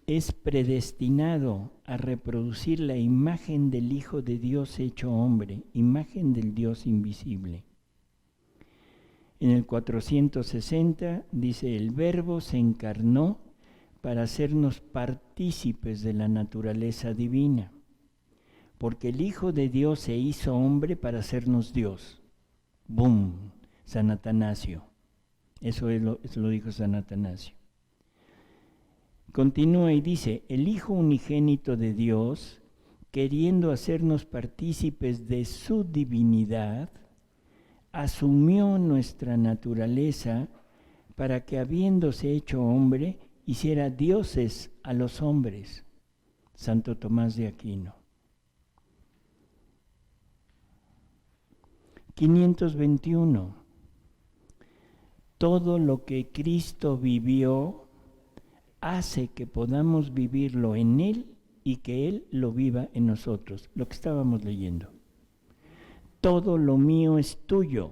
es predestinado a reproducir la imagen del Hijo de Dios hecho hombre, imagen del Dios invisible. En el 460 dice, el Verbo se encarnó para hacernos partícipes de la naturaleza divina, porque el Hijo de Dios se hizo hombre para hacernos Dios. ¡Bum! San Atanasio. Eso lo dijo San Atanasio. Continúa y dice, el Hijo unigénito de Dios, queriendo hacernos partícipes de su divinidad, asumió nuestra naturaleza para que, habiéndose hecho hombre, hiciera dioses a los hombres. Santo Tomás de Aquino. 521. Todo lo que Cristo vivió hace que podamos vivirlo en Él y que Él lo viva en nosotros. Lo que estábamos leyendo. Todo lo mío es tuyo.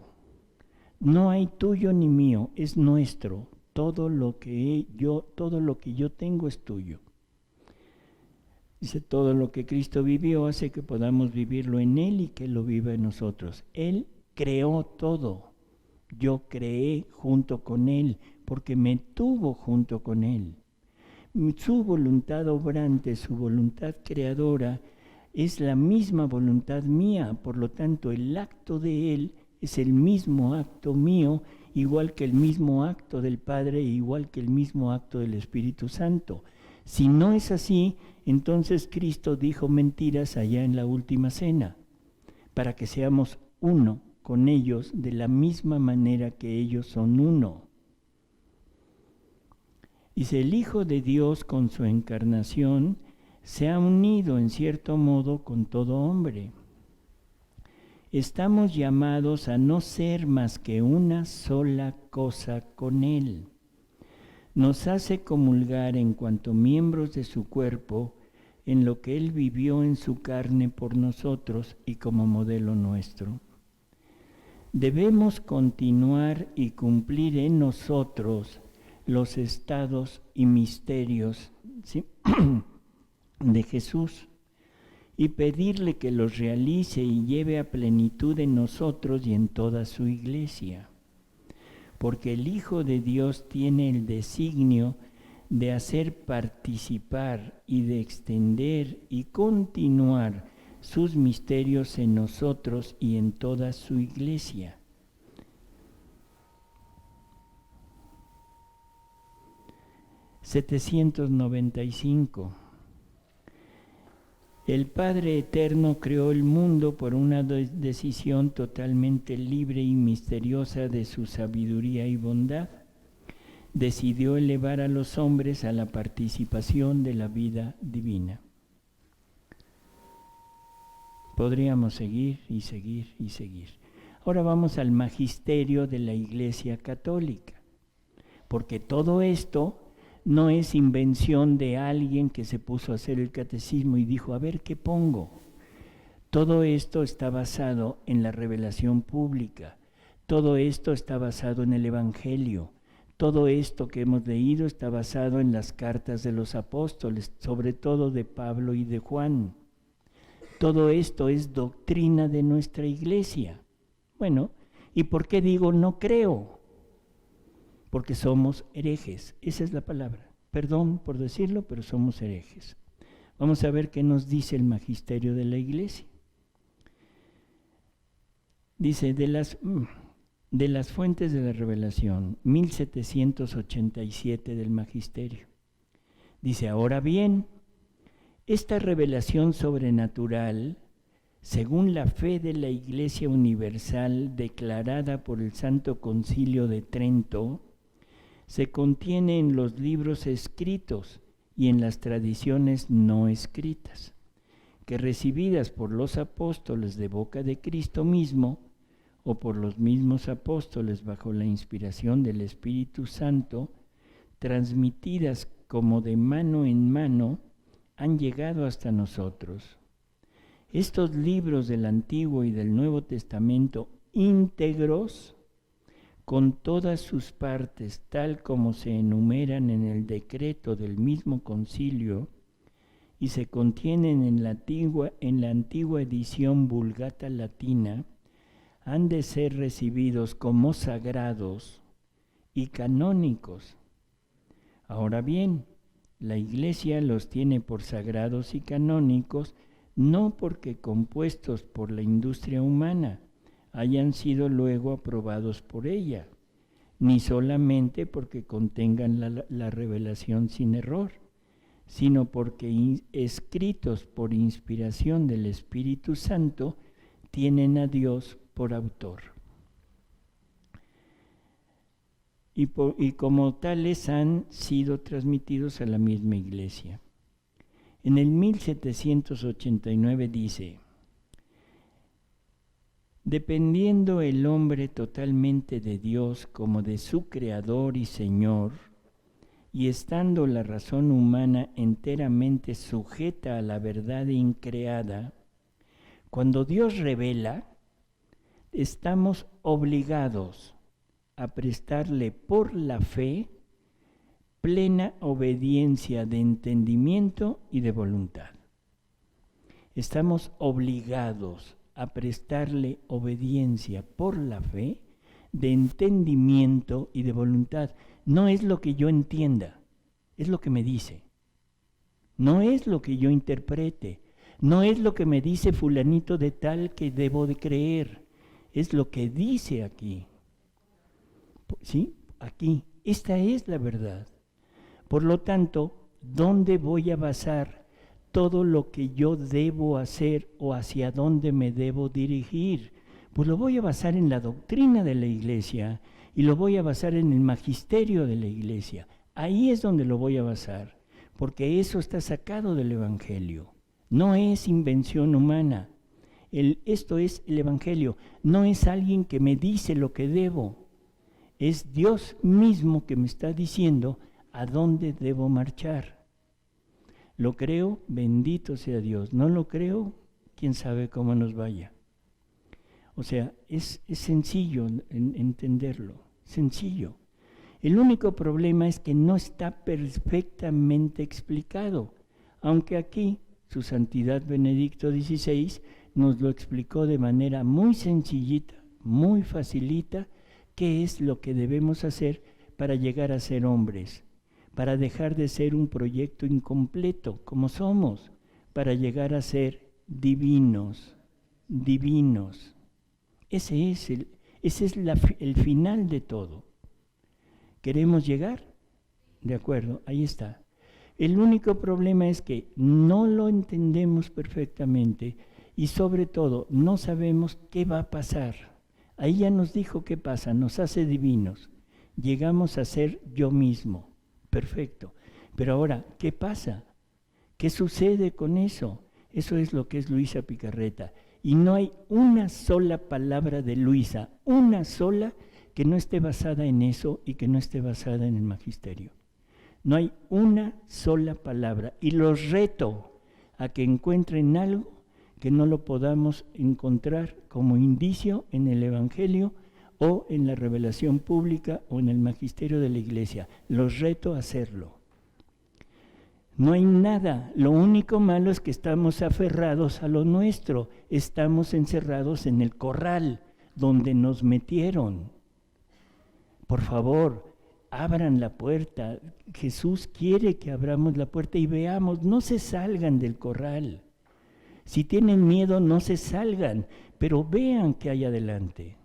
No hay tuyo ni mío, es nuestro. Todo lo que yo tengo es tuyo. Dice, todo lo que Cristo vivió hace que podamos vivirlo en Él y que Él lo viva en nosotros. Él creó todo. Yo creé junto con Él, porque me tuvo junto con Él. Su voluntad obrante, su voluntad creadora, es la misma voluntad mía. Por lo tanto, el acto de Él es el mismo acto mío, igual que el mismo acto del Padre, igual que el mismo acto del Espíritu Santo. Si no es así, entonces Cristo dijo mentiras allá en la última cena, para que seamos uno con ellos de la misma manera que ellos son uno. Dice, el Hijo de Dios con su encarnación se ha unido en cierto modo con todo hombre. Estamos llamados a no ser más que una sola cosa con Él. Nos hace comulgar en cuanto miembros de su cuerpo en lo que Él vivió en su carne por nosotros y como modelo nuestro. Debemos continuar y cumplir en nosotros los estados y misterios, ¿sí? de Jesús y pedirle que los realice y lleve a plenitud en nosotros y en toda su iglesia. Porque el Hijo de Dios tiene el designio de hacer participar y de extender y continuar sus misterios en nosotros y en toda su iglesia. (795) El Padre Eterno creó el mundo por una decisión totalmente libre y misteriosa de su sabiduría y bondad. Decidió elevar a los hombres a la participación de la vida divina. Podríamos seguir y seguir y seguir. Ahora vamos al magisterio de la Iglesia Católica, porque todo esto no es invención de alguien que se puso a hacer el catecismo y dijo, a ver, ¿qué pongo? Todo esto está basado en la revelación pública. Todo esto está basado en el Evangelio. Todo esto que hemos leído está basado en las cartas de los apóstoles, sobre todo de Pablo y de Juan. Todo esto es doctrina de nuestra iglesia. Bueno, ¿y por qué digo no creo? Porque somos herejes, esa es la palabra. Perdón por decirlo, pero somos herejes. Vamos a ver qué nos dice el magisterio de la iglesia. Dice, de las fuentes de la revelación, 1787 del magisterio. Dice, ahora bien, esta revelación sobrenatural, según la fe de la Iglesia Universal declarada por el Santo Concilio de Trento, se contiene en los libros escritos y en las tradiciones no escritas, que recibidas por los apóstoles de boca de Cristo mismo, o por los mismos apóstoles bajo la inspiración del Espíritu Santo, transmitidas como de mano en mano, han llegado hasta nosotros. Estos libros del Antiguo y del Nuevo Testamento íntegros con todas sus partes, tal como se enumeran en el decreto del mismo concilio y se contienen en la antigua edición Vulgata Latina, han de ser recibidos como sagrados y canónicos. Ahora bien, la Iglesia los tiene por sagrados y canónicos no porque compuestos por la industria humana hayan sido luego aprobados por ella, ni solamente porque contengan la revelación sin error, sino porque escritos por inspiración del Espíritu Santo tienen a Dios por autor. Y como tales han sido transmitidos a la misma Iglesia. En el 1789 dice: dependiendo el hombre totalmente de Dios como de su Creador y Señor, y estando la razón humana enteramente sujeta a la verdad increada, cuando Dios revela, estamos obligados a prestarle por la fe plena obediencia de entendimiento y de voluntad. Estamos obligados a prestarle obediencia por la fe de entendimiento y de voluntad. No es lo que yo entienda, es lo que me dice. No es lo que yo interprete, no es lo que me dice fulanito de tal que debo de creer, es lo que dice aquí. ¿Sí? Aquí. Esta es la verdad. Por lo tanto, ¿dónde voy a basar todo lo que yo debo hacer o hacia dónde me debo dirigir? Pues lo voy a basar en la doctrina de la Iglesia y lo voy a basar en el magisterio de la Iglesia. Ahí es donde lo voy a basar, porque eso está sacado del Evangelio. No es invención humana. Esto es el Evangelio. No es alguien que me dice lo que debo. Es Dios mismo que me está diciendo a dónde debo marchar. Lo creo, bendito sea Dios. No lo creo, quién sabe cómo nos vaya. O sea, es sencillo entenderlo, sencillo. El único problema es que no está perfectamente explicado, aunque aquí su Santidad Benedicto XVI nos lo explicó de manera muy sencillita, muy facilita, qué es lo que debemos hacer para llegar a ser hombres, para dejar de ser un proyecto incompleto como somos, para llegar a ser divinos, divinos. Ese es el final de todo. ¿Queremos llegar? De acuerdo, ahí está. El único problema es que no lo entendemos perfectamente y sobre todo no sabemos qué va a pasar. Ahí ya nos dijo qué pasa, nos hace divinos. Llegamos a ser yo mismo. Perfecto. Pero ahora, ¿qué pasa? ¿Qué sucede con eso? Eso es lo que es Luisa Picarreta. Y no hay una sola palabra de Luisa, una sola, que no esté basada en eso y que no esté basada en el magisterio. No hay una sola palabra. Y los reto a que encuentren algo que no lo podamos encontrar como indicio en el Evangelio o en la revelación pública o en el magisterio de la Iglesia. Los reto a hacerlo. No hay nada. Lo único malo es que estamos aferrados a lo nuestro. Estamos encerrados en el corral donde nos metieron. Por favor, abran la puerta. Jesús quiere que abramos la puerta y veamos. No se salgan del corral. Si tienen miedo, no se salgan, pero vean qué hay adelante.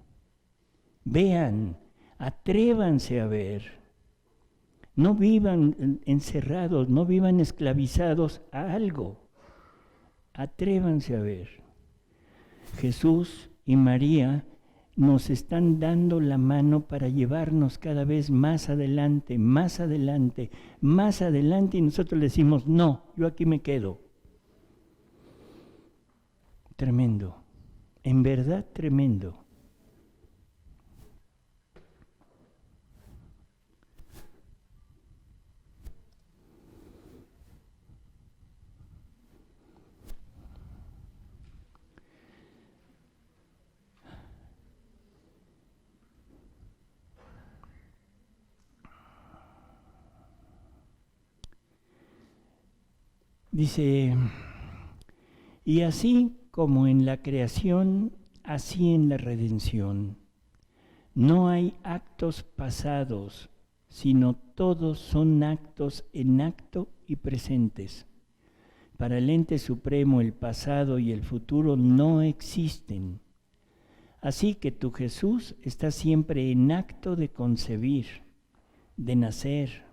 Vean, atrévanse a ver. No vivan encerrados, no vivan esclavizados a algo. Atrévanse a ver. Jesús y María nos están dando la mano para llevarnos cada vez más adelante, más adelante, más adelante, y nosotros le decimos, no, yo aquí me quedo. Tremendo, en verdad tremendo. Dice, y así como en la creación, así en la redención. No hay actos pasados, sino todos son actos en acto y presentes. Para el ente supremo el pasado y el futuro no existen. Así que tu Jesús está siempre en acto de concebir, de nacer,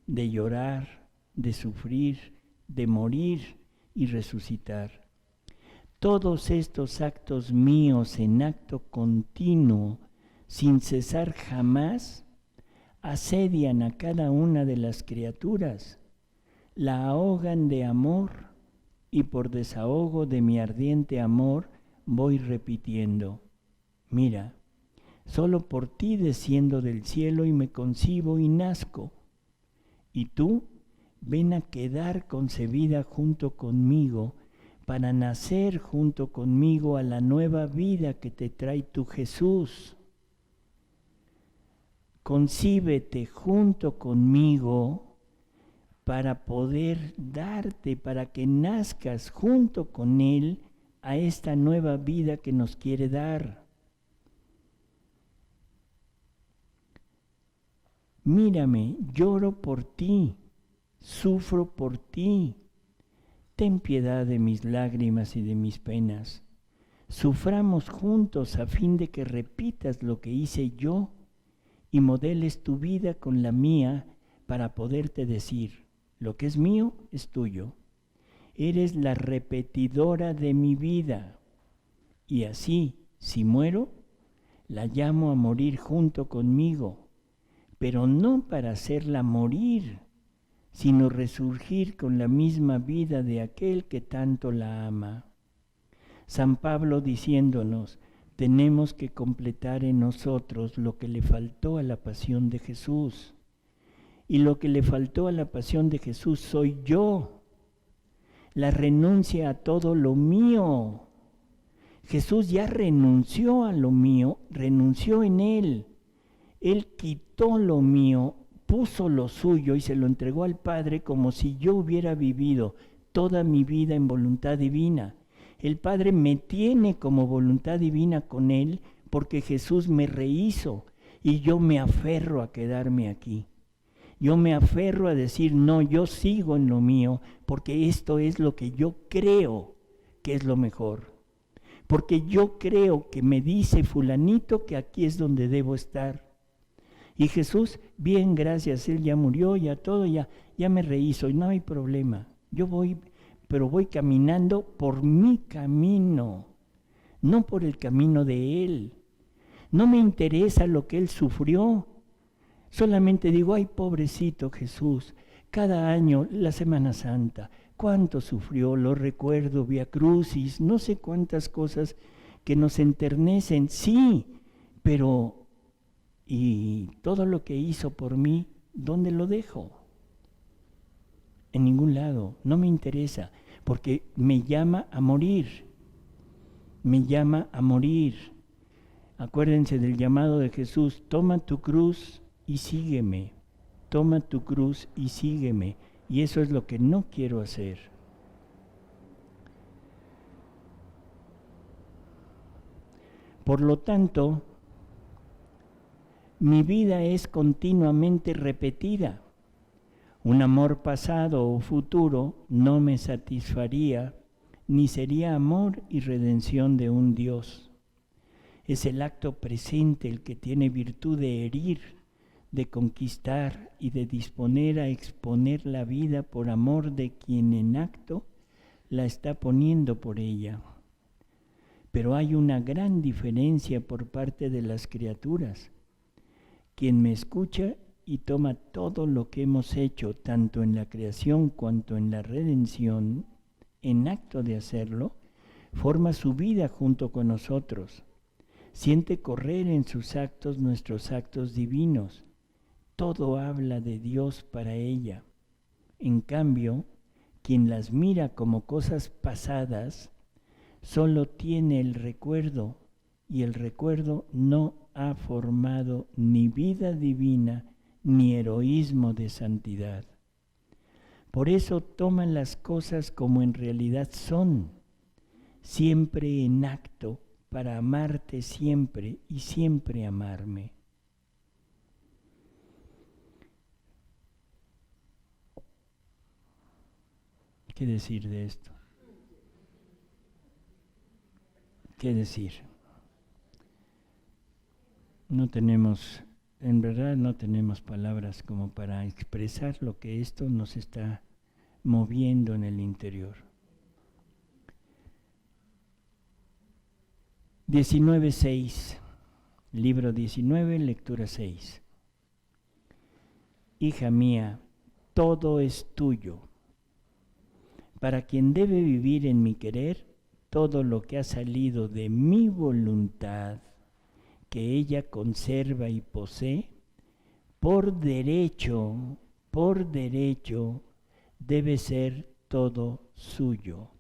de llorar, de sufrir, de morir y resucitar. Todos estos actos míos en acto continuo, sin cesar jamás, asedian a cada una de las criaturas, la ahogan de amor y por desahogo de mi ardiente amor voy repitiendo, mira, solo por ti desciendo del cielo y me concibo y nazco, y tú ven a quedar concebida junto conmigo para nacer junto conmigo a la nueva vida que te trae tu Jesús. Concíbete junto conmigo para poder darte, para que nazcas junto con Él a esta nueva vida que nos quiere dar. Mírame, lloro por ti, sufro por ti. Ten piedad de mis lágrimas y de mis penas. Suframos juntos a fin de que repitas lo que hice yo y modeles tu vida con la mía para poderte decir, lo que es mío es tuyo. Eres la repetidora de mi vida. Y así, si muero, la llamo a morir junto conmigo, pero no para hacerla morir, sino resurgir con la misma vida de aquel que tanto la ama. San Pablo diciéndonos, tenemos que completar en nosotros lo que le faltó a la pasión de Jesús. Y lo que le faltó a la pasión de Jesús soy yo, la renuncia a todo lo mío. Jesús ya renunció a lo mío, renunció en Él. Él quitó lo mío, puso lo suyo y se lo entregó al Padre como si yo hubiera vivido toda mi vida en voluntad divina. El Padre me tiene como voluntad divina con Él porque Jesús me rehizo y yo me aferro a quedarme aquí. Yo me aferro a decir, no, yo sigo en lo mío porque esto es lo que yo creo que es lo mejor. Porque yo creo que me dice fulanito que aquí es donde debo estar. Y Jesús, bien, gracias, Él ya murió, ya todo, ya me rehizo y no hay problema. Yo voy, pero voy caminando por mi camino, no por el camino de Él. No me interesa lo que Él sufrió. Solamente digo, ay, pobrecito Jesús, cada año, la Semana Santa, cuánto sufrió, lo recuerdo, Vía Crucis, no sé cuántas cosas que nos enternecen, sí, pero y todo lo que hizo por mí, ¿dónde lo dejo? En ningún lado, no me interesa, porque me llama a morir, me llama a morir. Acuérdense del llamado de Jesús, toma tu cruz y sígueme, toma tu cruz y sígueme, y eso es lo que no quiero hacer. Por lo tanto, mi vida es continuamente repetida. Un amor pasado o futuro no me satisfaría, ni sería amor y redención de un Dios. Es el acto presente el que tiene virtud de herir, de conquistar y de disponer a exponer la vida por amor de quien en acto la está poniendo por ella. Pero hay una gran diferencia por parte de las criaturas. Quien me escucha y toma todo lo que hemos hecho, tanto en la creación cuanto en la redención, en acto de hacerlo, forma su vida junto con nosotros. Siente correr en sus actos nuestros actos divinos. Todo habla de Dios para ella. En cambio, quien las mira como cosas pasadas, solo tiene el recuerdo, y el recuerdo no ha formado ni vida divina ni heroísmo de santidad. Por eso toma las cosas como en realidad son, siempre en acto, para amarte siempre y siempre amarme. ¿Qué decir de esto? ¿Qué decir? No tenemos, en verdad no tenemos palabras como para expresar lo que esto nos está moviendo en el interior. 19:6, libro 19, lectura 6. Hija mía, todo es tuyo. Para quien debe vivir en mi querer, todo lo que ha salido de mi voluntad, que ella conserva y posee, por derecho, debe ser todo suyo.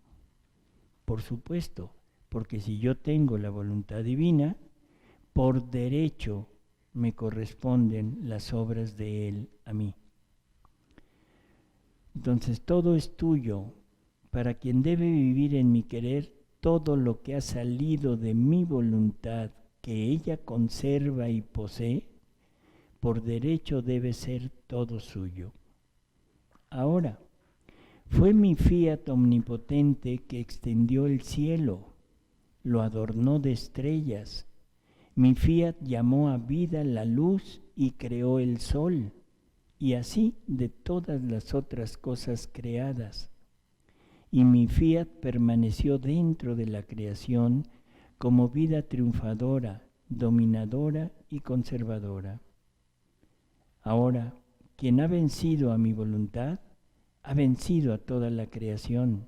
Por supuesto, porque si yo tengo la voluntad divina, por derecho me corresponden las obras de Él a mí. Entonces todo es tuyo. Para quien debe vivir en mi querer, todo lo que ha salido de mi voluntad, que ella conserva y posee, por derecho debe ser todo suyo. Ahora, fue mi fiat omnipotente que extendió el cielo, lo adornó de estrellas. Mi fiat llamó a vida la luz y creó el sol, y así de todas las otras cosas creadas. Y mi fiat permaneció dentro de la creación como vida triunfadora, dominadora y conservadora. Ahora, quien ha vencido a mi voluntad, ha vencido a toda la creación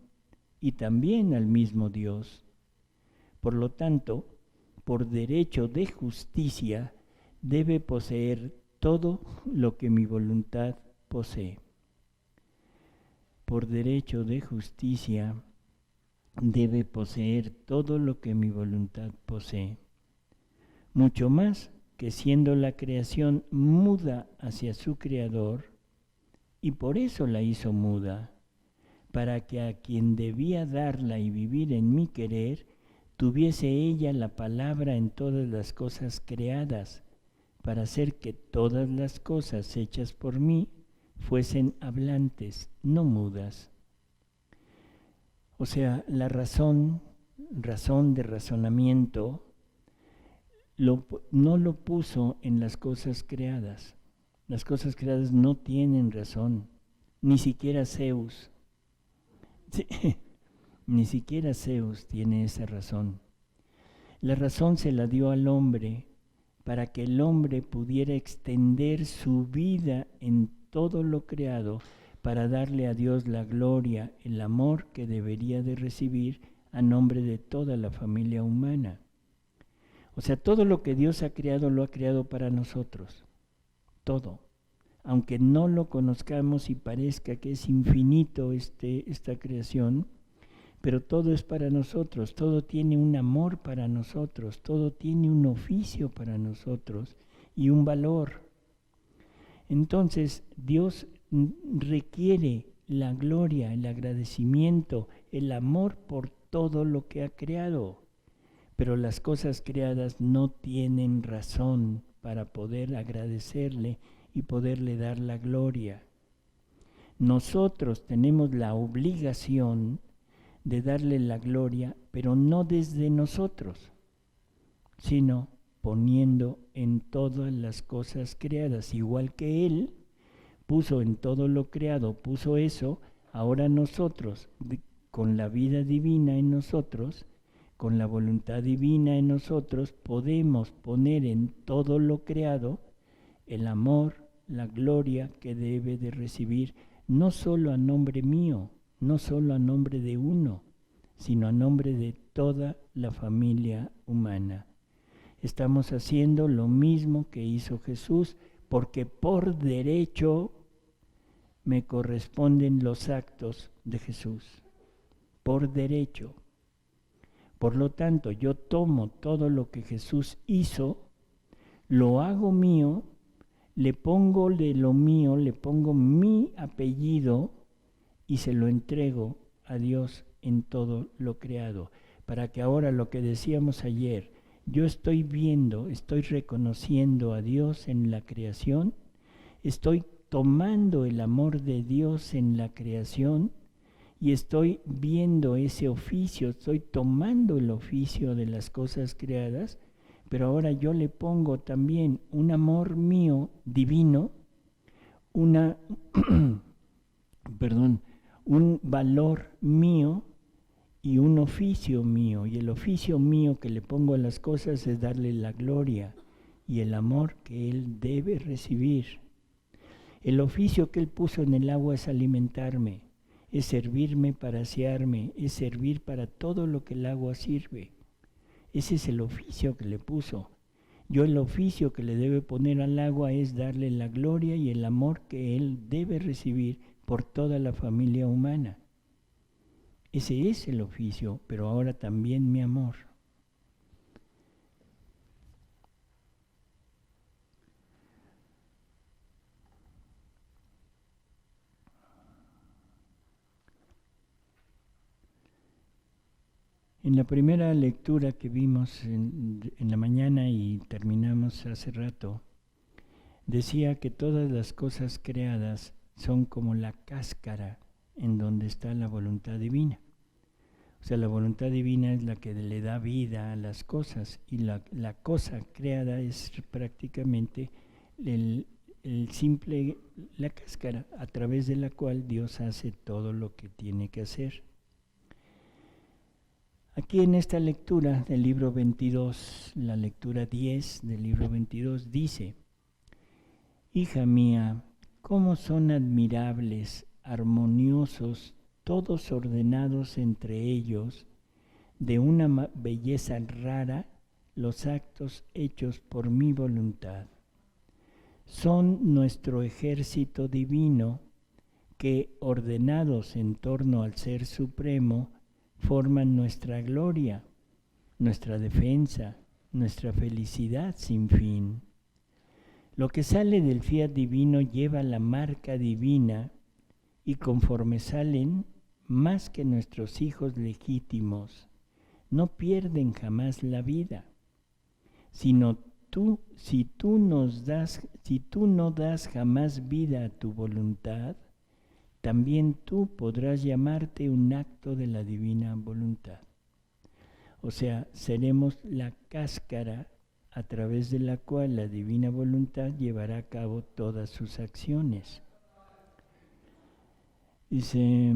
y también al mismo Dios. Por lo tanto, por derecho de justicia, debe poseer todo lo que mi voluntad posee. Por derecho de justicia, debe poseer todo lo que mi voluntad posee. Mucho más que siendo la creación muda hacia su Creador, y por eso la hizo muda, para que a quien debía darla y vivir en mi querer, tuviese ella la palabra en todas las cosas creadas, para hacer que todas las cosas hechas por mí fuesen hablantes, no mudas. O sea, la razón de razonamiento, no lo puso en las cosas creadas. Las cosas creadas no tienen razón, ni siquiera Zeus. Sí, ni siquiera Zeus tiene esa razón. La razón se la dio al hombre para que el hombre pudiera extender su vida en todo lo creado para darle a Dios la gloria, el amor que debería de recibir a nombre de toda la familia humana. O sea, todo lo que Dios ha creado lo ha creado para nosotros. Todo. Aunque no lo conozcamos y parezca que es infinito esta creación, pero todo es para nosotros, todo tiene un amor para nosotros, todo tiene un oficio para nosotros y un valor. Entonces, Dios requiere la gloria, el agradecimiento, el amor por todo lo que ha creado. Pero las cosas creadas no tienen razón para poder agradecerle y poderle dar la gloria. Nosotros tenemos la obligación de darle la gloria, pero no desde nosotros, sino poniendo en todas las cosas creadas, igual que Él puso en todo lo creado, puso eso, ahora nosotros, con la vida divina en nosotros, con la voluntad divina en nosotros, podemos poner en todo lo creado el amor, la gloria que debe de recibir, no solo a nombre mío, no solo a nombre de uno, sino a nombre de toda la familia humana. Estamos haciendo lo mismo que hizo Jesús, porque por derecho me corresponden los actos de Jesús, por derecho. Por lo tanto, yo tomo todo lo que Jesús hizo, lo hago mío, le pongo de lo mío, le pongo mi apellido y se lo entrego a Dios en todo lo creado, para que ahora lo que decíamos ayer, yo estoy viendo, estoy reconociendo a Dios en la creación, estoy tomando el amor de Dios en la creación y estoy viendo ese oficio, estoy tomando el oficio de las cosas creadas, pero ahora yo le pongo también un amor mío divino, una, perdón, un valor mío y un oficio mío. Y el oficio mío que le pongo a las cosas es darle la gloria y el amor que Él debe recibir. El oficio que Él puso en el agua es alimentarme, es servirme para asearme, es servir para todo lo que el agua sirve. Ese es el oficio que le puso. Yo el oficio que le debe poner al agua es darle la gloria y el amor que Él debe recibir por toda la familia humana. Ese es el oficio, pero ahora también mi amor. En la primera lectura que vimos en la mañana y terminamos hace rato, decía que todas las cosas creadas son como la cáscara en donde está la voluntad divina. O sea, la voluntad divina es la que le da vida a las cosas y la cosa creada es prácticamente la cáscara a través de la cual Dios hace todo lo que tiene que hacer. Aquí en esta lectura del libro 22, la lectura 10 del libro 22 dice: Hija mía, cómo son admirables, armoniosos, todos ordenados entre ellos, de una belleza rara, los actos hechos por mi voluntad. Son nuestro ejército divino que, ordenados en torno al Ser Supremo, forman nuestra gloria, nuestra defensa, nuestra felicidad sin fin. Lo que sale del fiat divino lleva la marca divina y conforme salen, más que nuestros hijos legítimos, no pierden jamás la vida, sino si tú no das jamás vida a tu voluntad, también tú podrás llamarte un acto de la divina voluntad. O sea, seremos la cáscara a través de la cual la divina voluntad llevará a cabo todas sus acciones. Dice,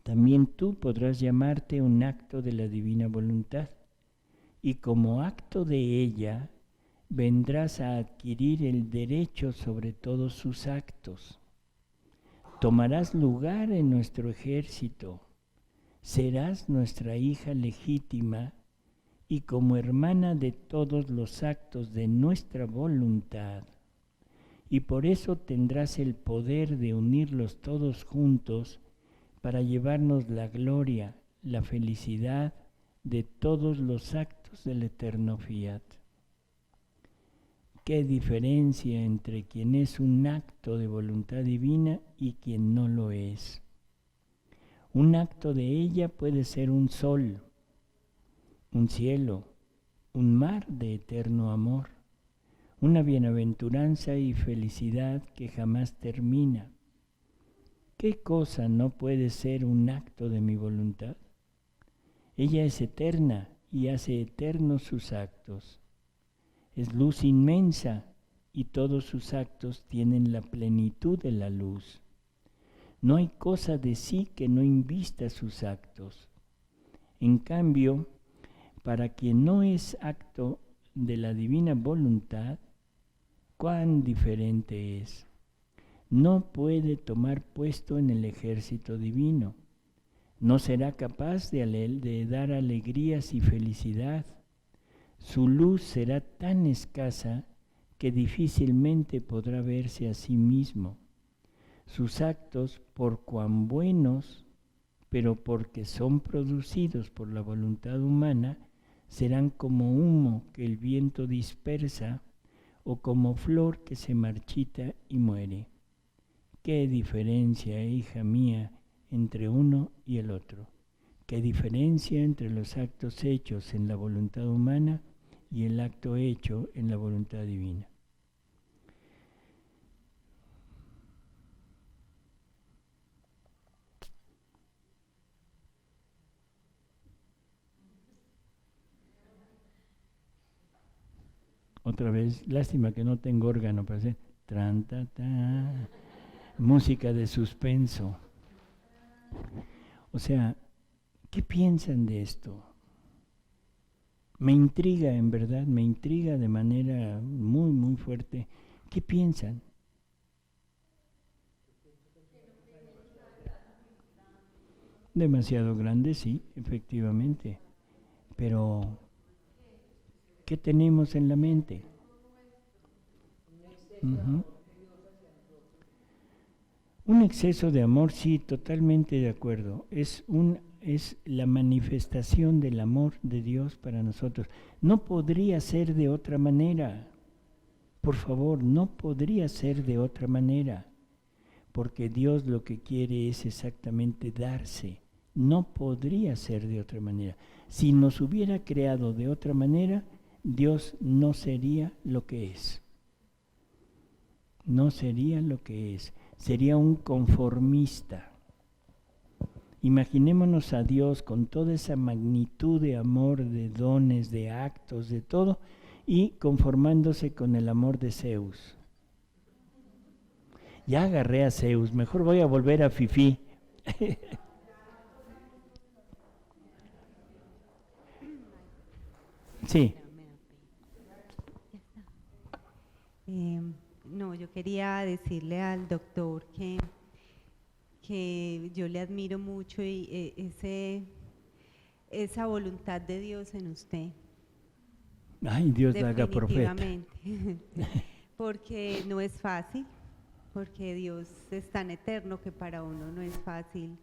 también tú podrás llamarte un acto de la divina voluntad, y como acto de ella vendrás a adquirir el derecho sobre todos sus actos. Tomarás lugar en nuestro ejército, serás nuestra hija legítima y como hermana de todos los actos de nuestra voluntad, y por eso tendrás el poder de unirlos todos juntos para llevarnos la gloria, la felicidad de todos los actos del eterno fiat. Qué diferencia entre quien es un acto de voluntad divina y quien no lo es. Un acto de ella puede ser un sol, un cielo, un mar de eterno amor, una bienaventuranza y felicidad que jamás termina. ¿Qué cosa no puede ser un acto de mi voluntad? Ella es eterna y hace eternos sus actos. Es luz inmensa y todos sus actos tienen la plenitud de la luz. No hay cosa de sí que no invista sus actos. En cambio, para quien no es acto de la divina voluntad, cuán diferente es. No puede tomar puesto en el ejército divino. No será capaz de dar alegrías y felicidad. Su luz será tan escasa que difícilmente podrá verse a sí mismo. Sus actos, por cuán buenos, pero porque son producidos por la voluntad humana, serán como humo que el viento dispersa o como flor que se marchita y muere. ¿Qué diferencia, hija mía, entre uno y el otro? ¿Qué diferencia entre los actos hechos en la voluntad humana y el acto hecho en la voluntad divina? Otra vez, lástima que no tengo órgano para hacer tran, ta, ta, música de suspenso. O sea, ¿qué piensan de esto? Me intriga, en verdad, me intriga de manera muy, muy fuerte. ¿Qué piensan? Demasiado grande, sí, efectivamente. Pero, ¿qué tenemos en la mente? Uh-huh. Un exceso de amor, sí, totalmente de acuerdo. Es la manifestación del amor de Dios para nosotros. No podría ser de otra manera. Por favor, no podría ser de otra manera. Porque Dios lo que quiere es exactamente darse. No podría ser de otra manera. Si nos hubiera creado de otra manera, Dios no sería lo que es. No sería lo que es. Sería un conformista. Imaginémonos a Dios con toda esa magnitud de amor, de dones, de actos, de todo, y conformándose con el amor de Zeus. Ya agarré a Zeus, mejor voy a volver a Fifi. Sí. No, yo quería decirle al doctor que yo le admiro mucho y esa voluntad de Dios en usted. Ay, Dios la haga profeta. Definitivamente, porque no es fácil, porque Dios es tan eterno que para uno no es fácil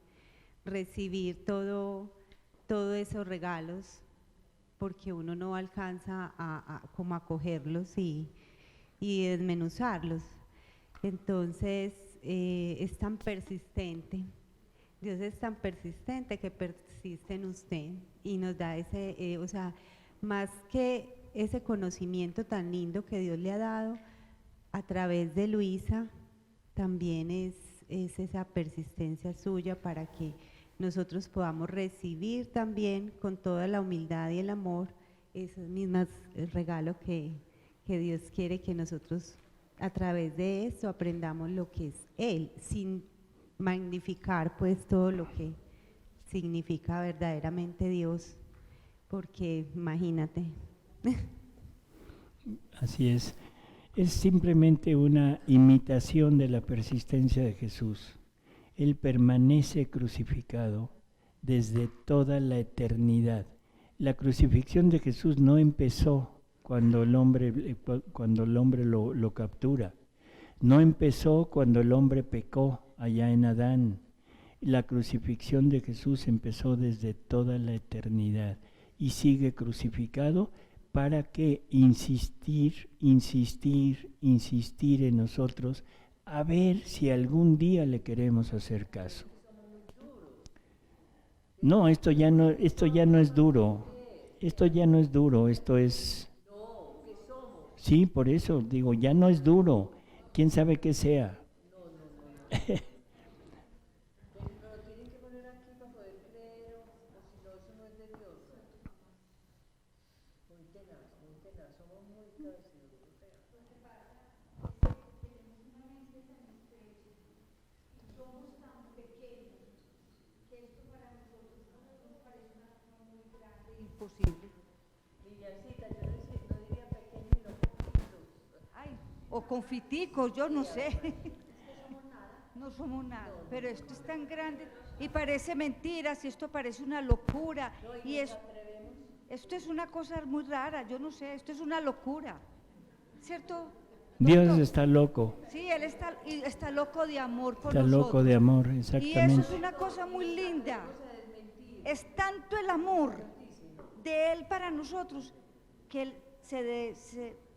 recibir todos esos regalos, porque uno no alcanza como a cogerlos y desmenuzarlos. Entonces, es tan persistente, Dios es tan persistente que persiste en usted y nos da ese, o sea, más que ese conocimiento tan lindo que Dios le ha dado a través de Luisa, también es esa persistencia suya para que nosotros podamos recibir también con toda la humildad y el amor esos mismos regalos que Dios quiere que nosotros a través de eso aprendamos lo que es Él, sin magnificar pues todo lo que significa verdaderamente Dios, porque imagínate. Así es simplemente una imitación de la persistencia de Jesús. Él permanece crucificado desde toda la eternidad. La crucifixión de Jesús no empezó cuando el hombre lo captura. No empezó cuando el hombre pecó allá en Adán. La crucifixión de Jesús empezó desde toda la eternidad y sigue crucificado para que insistir en nosotros a ver si algún día le queremos hacer caso. No, esto ya no es duro. Esto ya no es duro, esto es... Sí, por eso digo, ya no es duro. ¿Quién sabe qué sea? Imposible. Villarcita, yo no diría pequeño y no poquitos. Ay, o confiticos, yo no sé. No somos nada, pero esto es tan grande y parece mentira, si esto parece una locura y esto es una cosa muy rara, yo no sé, esto es una locura, ¿cierto? Dios Doctor? está loco. Sí, Él está loco de amor por Está nosotros. loco de amor, Y eso exactamente. es una cosa muy linda. Es tanto el amor de Él para nosotros que Él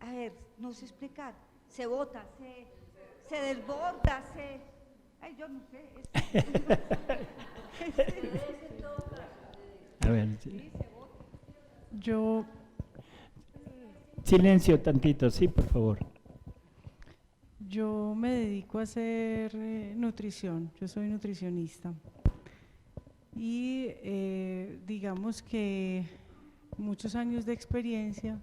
a ver, no sé explicar, se bota, se desborda, Ay, yo no sé. A ver, Yo, silencio tantito, sí, por favor. yo me dedico a hacer nutrición, yo soy nutricionista y digamos que muchos años de experiencia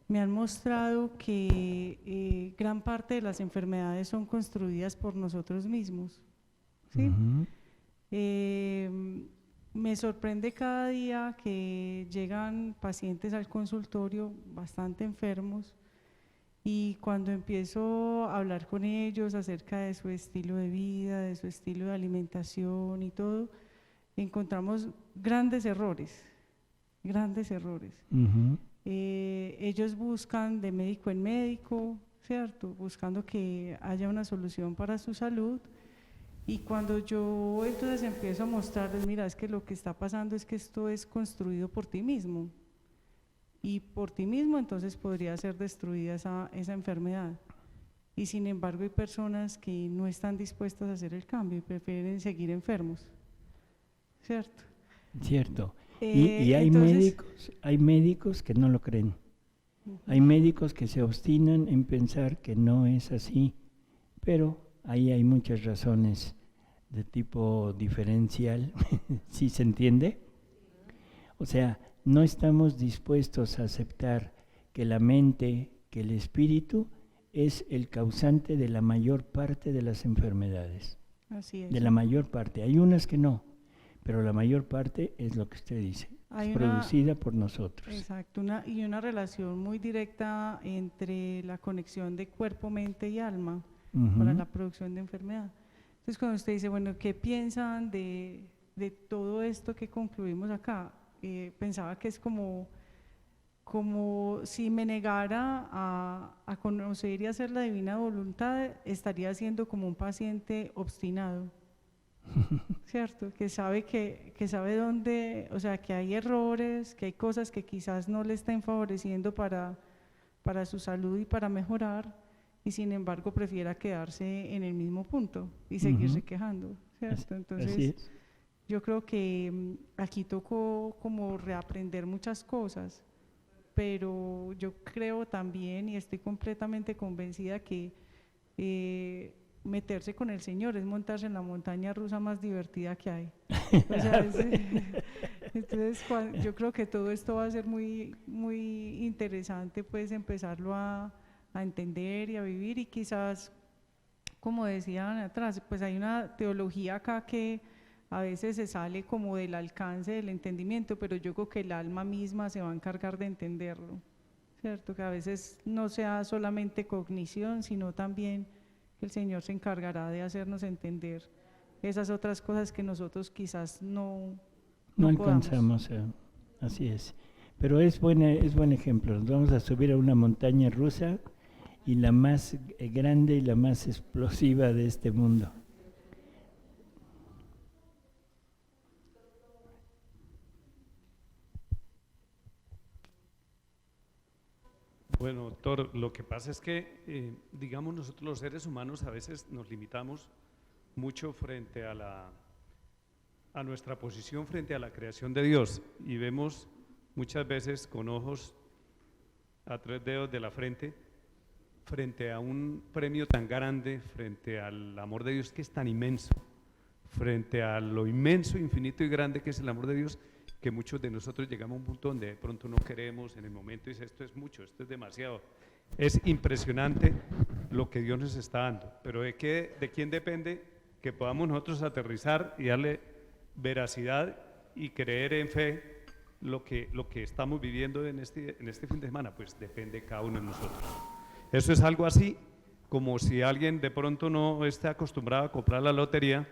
me han mostrado que gran parte de las enfermedades son construidas por nosotros mismos, ¿sí? Ujú. Me sorprende cada día que llegan pacientes al consultorio bastante enfermos y cuando empiezo a hablar con ellos acerca de su estilo de vida, de su estilo de alimentación y todo, encontramos grandes errores, grandes errores. Ujú. Ellos buscan de médico en médico, ¿cierto? Buscando que haya una solución para su salud. Y cuando yo entonces empiezo a mostrarles, mira, es que lo que está pasando es que esto es construido por ti mismo. Y por ti mismo entonces podría ser destruida esa enfermedad. Y sin embargo hay personas que no están dispuestas a hacer el cambio y prefieren seguir enfermos, ¿cierto? Cierto. Y Entonces, hay médicos que no lo creen. Hay médicos que se obstinan en pensar que no es así, pero ahí hay muchas razones de tipo diferencial, ¿sí se entiende? O sea, no estamos dispuestos a aceptar que la mente, que el espíritu es el causante de la mayor parte de las enfermedades. así es. De la mayor parte. Hay unas que no, pero la mayor parte es lo que usted dice, Hay es una- producida por nosotros. Exacto, y una relación muy directa entre la conexión de cuerpo, mente y alma para Ujú. la producción de enfermedad. Entonces, cuando usted dice, bueno, ¿qué piensan de todo esto que concluimos acá? Pensaba que es como si me negara a conocer y hacer la divina voluntad, estaría siendo como un paciente obstinado. ¿Cierto? Que sabe dónde, o sea, que hay errores, que hay cosas que quizás no le estén favoreciendo para su salud y para mejorar, y sin embargo prefiera quedarse en el mismo punto y seguirse Ujú. quejando, ¿cierto? Así Entonces, es. yo creo que aquí tocó como reaprender muchas cosas, pero yo creo también y estoy completamente convencida que meterse con el Señor es montarse en la montaña rusa más divertida que hay. O sea, entonces yo creo que todo esto va a ser muy, muy interesante, pues empezarlo a entender y a vivir, y quizás, como decían atrás, pues hay una teología acá que a veces se sale como del alcance del entendimiento, pero yo creo que el alma misma se va a encargar de entenderlo, ¿cierto? Que a veces no sea solamente cognición, sino también que el Señor se encargará de hacernos entender esas otras cosas que nosotros quizás No no podamos. alcanzamos, así es. Pero es buen ejemplo. Nos vamos a subir a una montaña rusa y la más grande y la más explosiva de este mundo. Bueno, doctor, lo que pasa es que, digamos, nosotros los seres humanos a veces nos limitamos mucho frente a nuestra posición frente a la creación de Dios y vemos muchas veces con ojos a 3 dedos de la frente frente a un premio tan grande, frente al amor de Dios que es tan inmenso, frente a lo inmenso, infinito y grande que es el amor de Dios, que muchos de nosotros llegamos a un punto donde de pronto no queremos en el momento y dice, esto es mucho, esto es demasiado. Es impresionante lo que Dios nos está dando, pero ¿de quién depende que podamos nosotros aterrizar y darle veracidad y creer en fe lo que estamos viviendo en este fin de semana? Pues depende de cada uno de nosotros. Eso es algo así como si alguien de pronto no esté acostumbrado a comprar la lotería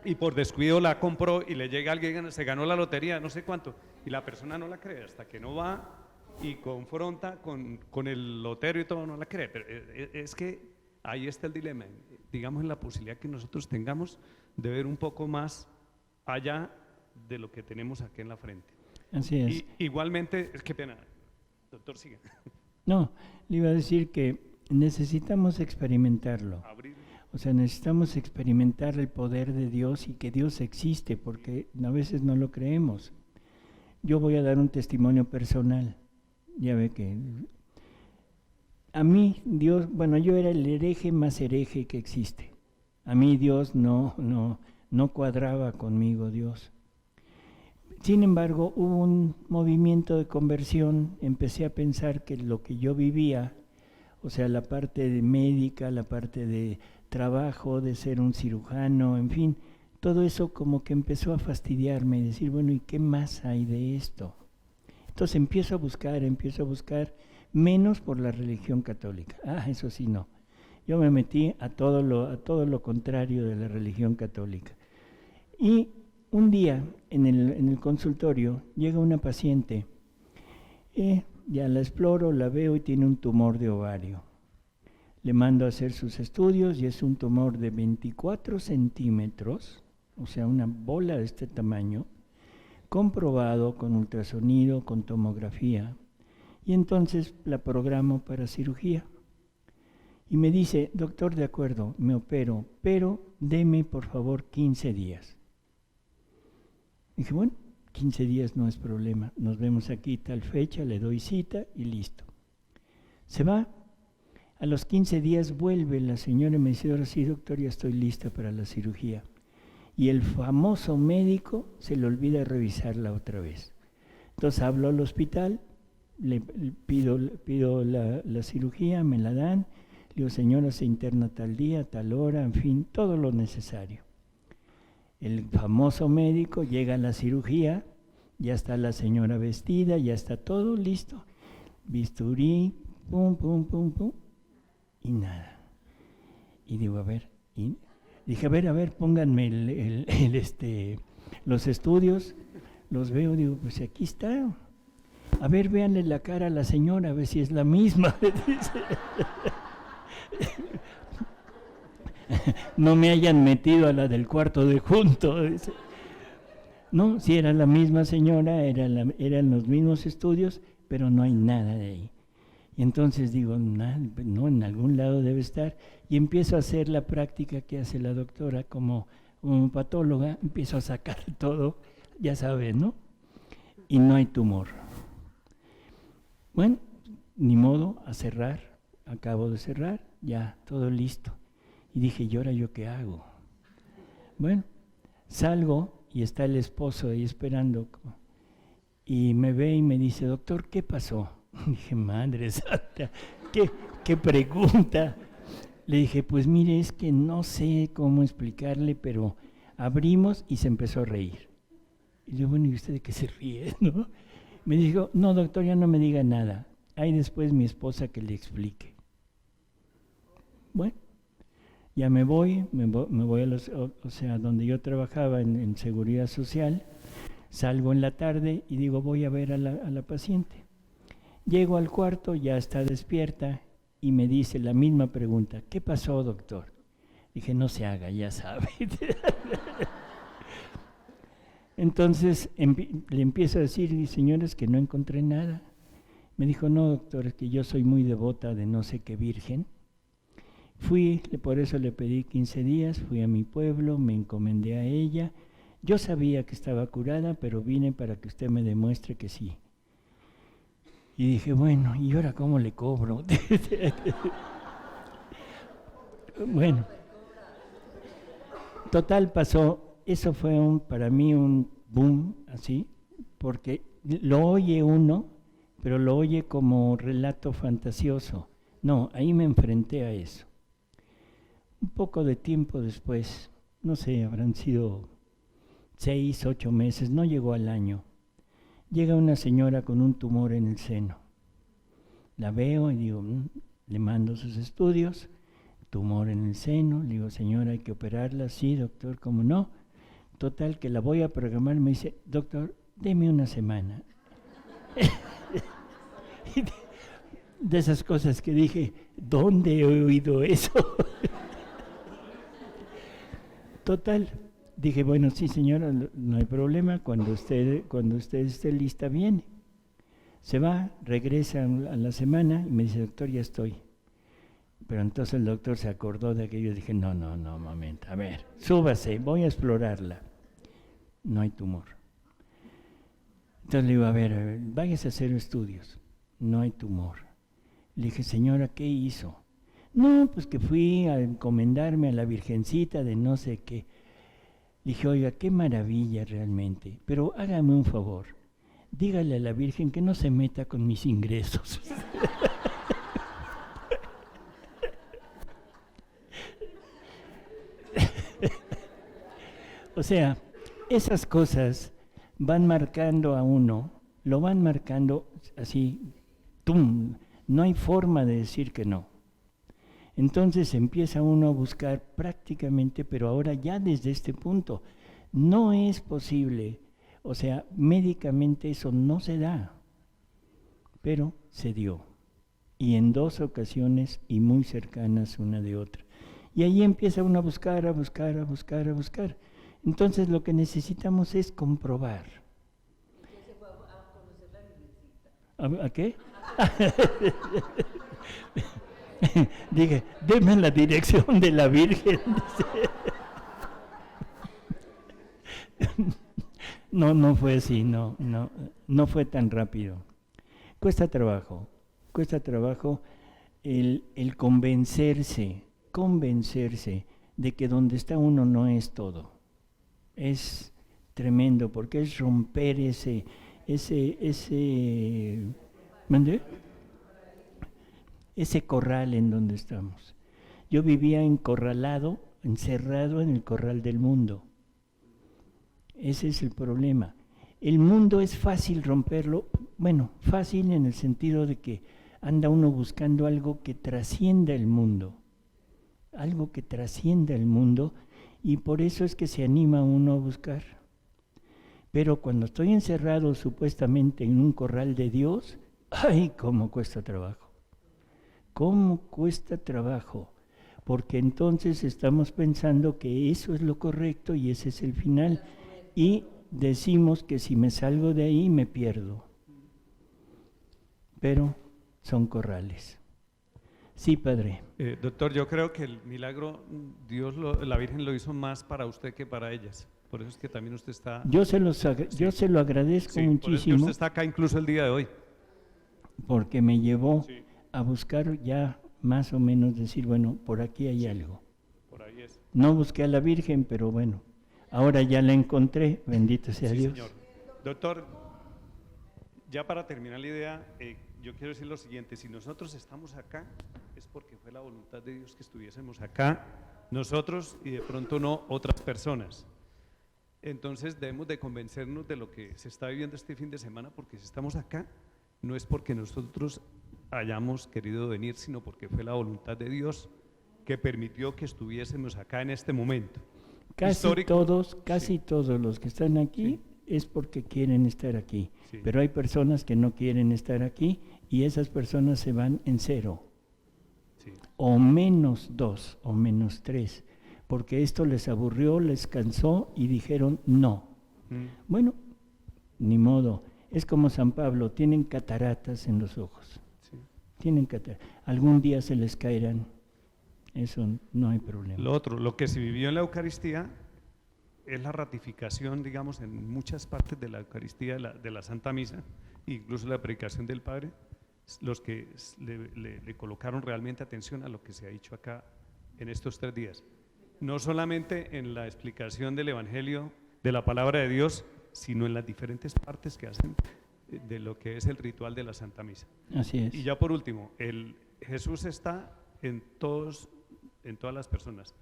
y por descuido la compró y le llega alguien, se ganó la lotería, no sé cuánto, y la persona no la cree hasta que no va y confronta con el lotero y todo, no la cree. Pero es que ahí está el dilema, digamos, en la posibilidad que nosotros tengamos de ver un poco más allá de lo que tenemos aquí en la frente. Así es. Y igualmente, qué pena, doctor, sigue. No, le iba a decir que necesitamos experimentarlo. Abrir. O sea, necesitamos experimentar el poder de Dios y que Dios existe, porque a veces no lo creemos. Yo voy a dar un testimonio personal. Ya ve que a mí Dios, bueno, yo era el hereje más hereje que existe. A mí Dios no cuadraba conmigo, Dios. Sin embargo, hubo un movimiento de conversión, empecé a pensar que lo que yo vivía, o sea, la parte de médica, la parte de trabajo, de ser un cirujano, en fin, todo eso como que empezó a fastidiarme y decir, bueno, ¿y qué más hay de esto? Entonces empiezo a buscar, menos por la religión católica. Eso sí, no. Yo me metí a todo lo contrario de la religión católica. Y un día en el consultorio llega una paciente, ya la exploro, la veo y tiene un tumor de ovario. Le mando a hacer sus estudios y es un tumor de 24 centímetros, o sea, una bola de este tamaño, comprobado con ultrasonido, con tomografía, y entonces la programo para cirugía. Y me dice, doctor, de acuerdo, me opero, pero deme por favor 15 días. Dije, bueno, 15 días no es problema, nos vemos aquí tal fecha, le doy cita y listo. Se va, a los 15 días vuelve la señora y me dice, ahora sí, doctor, ya estoy lista para la cirugía. Y el famoso médico se le olvida revisarla otra vez. Entonces hablo al hospital, le pido la cirugía, me la dan, le digo, señora, se interna tal día, tal hora, en fin, todo lo necesario. El famoso médico llega a la cirugía, ya está la señora vestida, ya está todo listo, bisturí, pum, pum, pum, pum, y nada. Y digo, a ver, dije, a ver, pónganme los estudios, los veo, digo, pues aquí está. A ver, véanle la cara a la señora, a ver si es la misma. No me hayan metido a la del cuarto de junto. No, sí era la misma señora, eran los mismos estudios, pero no hay nada de ahí. Y entonces digo, no, en algún lado debe estar. Y empiezo a hacer la práctica que hace la doctora como patóloga, empiezo a sacar todo, ya sabes, ¿no? Y no hay tumor. Bueno, ni modo, a cerrar, acabo de cerrar, ya, todo listo. Y dije, ¿y ahora yo qué hago? Bueno, salgo y está el esposo ahí esperando. Y me ve y me dice, doctor, ¿qué pasó? Dije, madre santa, ¿qué pregunta? Le dije, pues mire, es que no sé cómo explicarle, pero abrimos y se empezó a reír. Y yo, bueno, ¿y usted de qué se ríe? ¿No? Me dijo, no, doctor, ya no me diga nada. Ahí después mi esposa que le explique. Bueno, ya me voy a donde yo trabajaba en seguridad social, salgo en la tarde y digo, voy a ver a la paciente. Llego al cuarto, ya está despierta y me dice la misma pregunta, ¿qué pasó, doctor? Dije, no se haga, ya sabe. Entonces le empiezo a decir, señores, que no encontré nada. Me dijo, no, doctor, es que yo soy muy devota de no sé qué virgen. Fui, por eso le pedí 15 días, fui a mi pueblo, me encomendé a ella. Yo sabía que estaba curada, pero vine para que usted me demuestre que sí. Y dije, bueno, ¿y ahora cómo le cobro? Bueno, total pasó, eso fue para mí un boom, así, porque lo oye uno, pero lo oye como relato fantasioso. No, ahí me enfrenté a eso. Un poco de tiempo después, no sé, habrán sido 6, 8 meses, no llegó al año. Llega una señora con un tumor en el seno. La veo y digo, le mando sus estudios, tumor en el seno. Le digo, señora, hay que operarla. Sí, doctor, ¿cómo no? Total, que la voy a programar. Me dice, doctor, deme una semana. De esas cosas que dije, ¿dónde he oído eso? Total, dije, bueno, sí, señora, no hay problema, cuando usted esté lista, viene. Se va, regresa a la semana y me dice, doctor, ya estoy. Pero entonces el doctor se acordó de aquello y dije, no, momento, a ver, súbase, voy a explorarla. No hay tumor. Entonces le digo, a ver, váyase a hacer estudios. No hay tumor. Le dije, señora, ¿qué hizo? No, pues que fui a encomendarme a la Virgencita de no sé qué. Le dije, oiga, qué maravilla realmente, pero hágame un favor, dígale a la Virgen que no se meta con mis ingresos. O sea, esas cosas van marcando a uno, lo van marcando así, ¡tum! No hay forma de decir que no. Entonces empieza uno a buscar prácticamente, pero ahora ya desde este punto, no es posible, o sea, médicamente eso no se da, pero se dio, y en 2 ocasiones y muy cercanas una de otra. Y ahí empieza uno a buscar, a buscar, a buscar, a buscar. Entonces lo que necesitamos es comprobar. ¿A qué? Dije, deme la dirección de la Virgen. No fue así, no fue tan rápido. Cuesta trabajo el convencerse de que donde está uno no es todo. Es tremendo porque es romper ¿mande? Ese corral en donde estamos. Yo vivía encorralado, encerrado en el corral del mundo. Ese es el problema. El mundo es fácil romperlo, bueno, fácil en el sentido de que anda uno buscando algo que trascienda el mundo, y por eso es que se anima uno a buscar. Pero cuando estoy encerrado supuestamente en un corral de Dios, ¡ay, cómo cuesta trabajo! ¿Cómo cuesta trabajo? Porque entonces estamos pensando que eso es lo correcto y ese es el final. Y decimos que si me salgo de ahí me pierdo. Pero son corrales. Sí, Padre. Doctor, yo creo que el milagro, la Virgen lo hizo más para usted que para ellas. Por eso es que también usted está... Yo se lo agradezco muchísimo. Por eso es que usted está acá incluso el día de hoy. Porque me llevó a buscar ya más o menos decir, bueno, por aquí hay algo. Por ahí es. No busqué a la Virgen, pero bueno, ahora ya la encontré, bendito sea Dios. Señor. Doctor, ya para terminar la idea, yo quiero decir lo siguiente, si nosotros estamos acá, es porque fue la voluntad de Dios que estuviésemos acá, nosotros y de pronto no otras personas. Entonces debemos de convencernos de lo que se está viviendo este fin de semana, porque si estamos acá, no es porque nosotros hayamos querido venir, sino porque fue la voluntad de Dios que permitió que estuviésemos acá en este momento. Casi todos los que están aquí es porque quieren estar aquí, pero hay personas que no quieren estar aquí y esas personas se van en 0, o -2 o -3, porque esto les aburrió, les cansó y dijeron no. Bueno, ni modo. Es como San Pablo, tienen cataratas en los ojos. Tienen cataratas. Algún día se les caerán. Eso no hay problema. Lo otro, lo que se vivió en la Eucaristía es la ratificación, digamos, en muchas partes de la Eucaristía, de la Santa Misa, incluso la predicación del Padre, los que le colocaron realmente atención a lo que se ha dicho acá en estos 3 días. No solamente en la explicación del Evangelio, de la palabra de Dios, sino en las diferentes partes que hacen de lo que es el ritual de la Santa Misa. Así es. Y ya por último, Jesús está en todas las personas.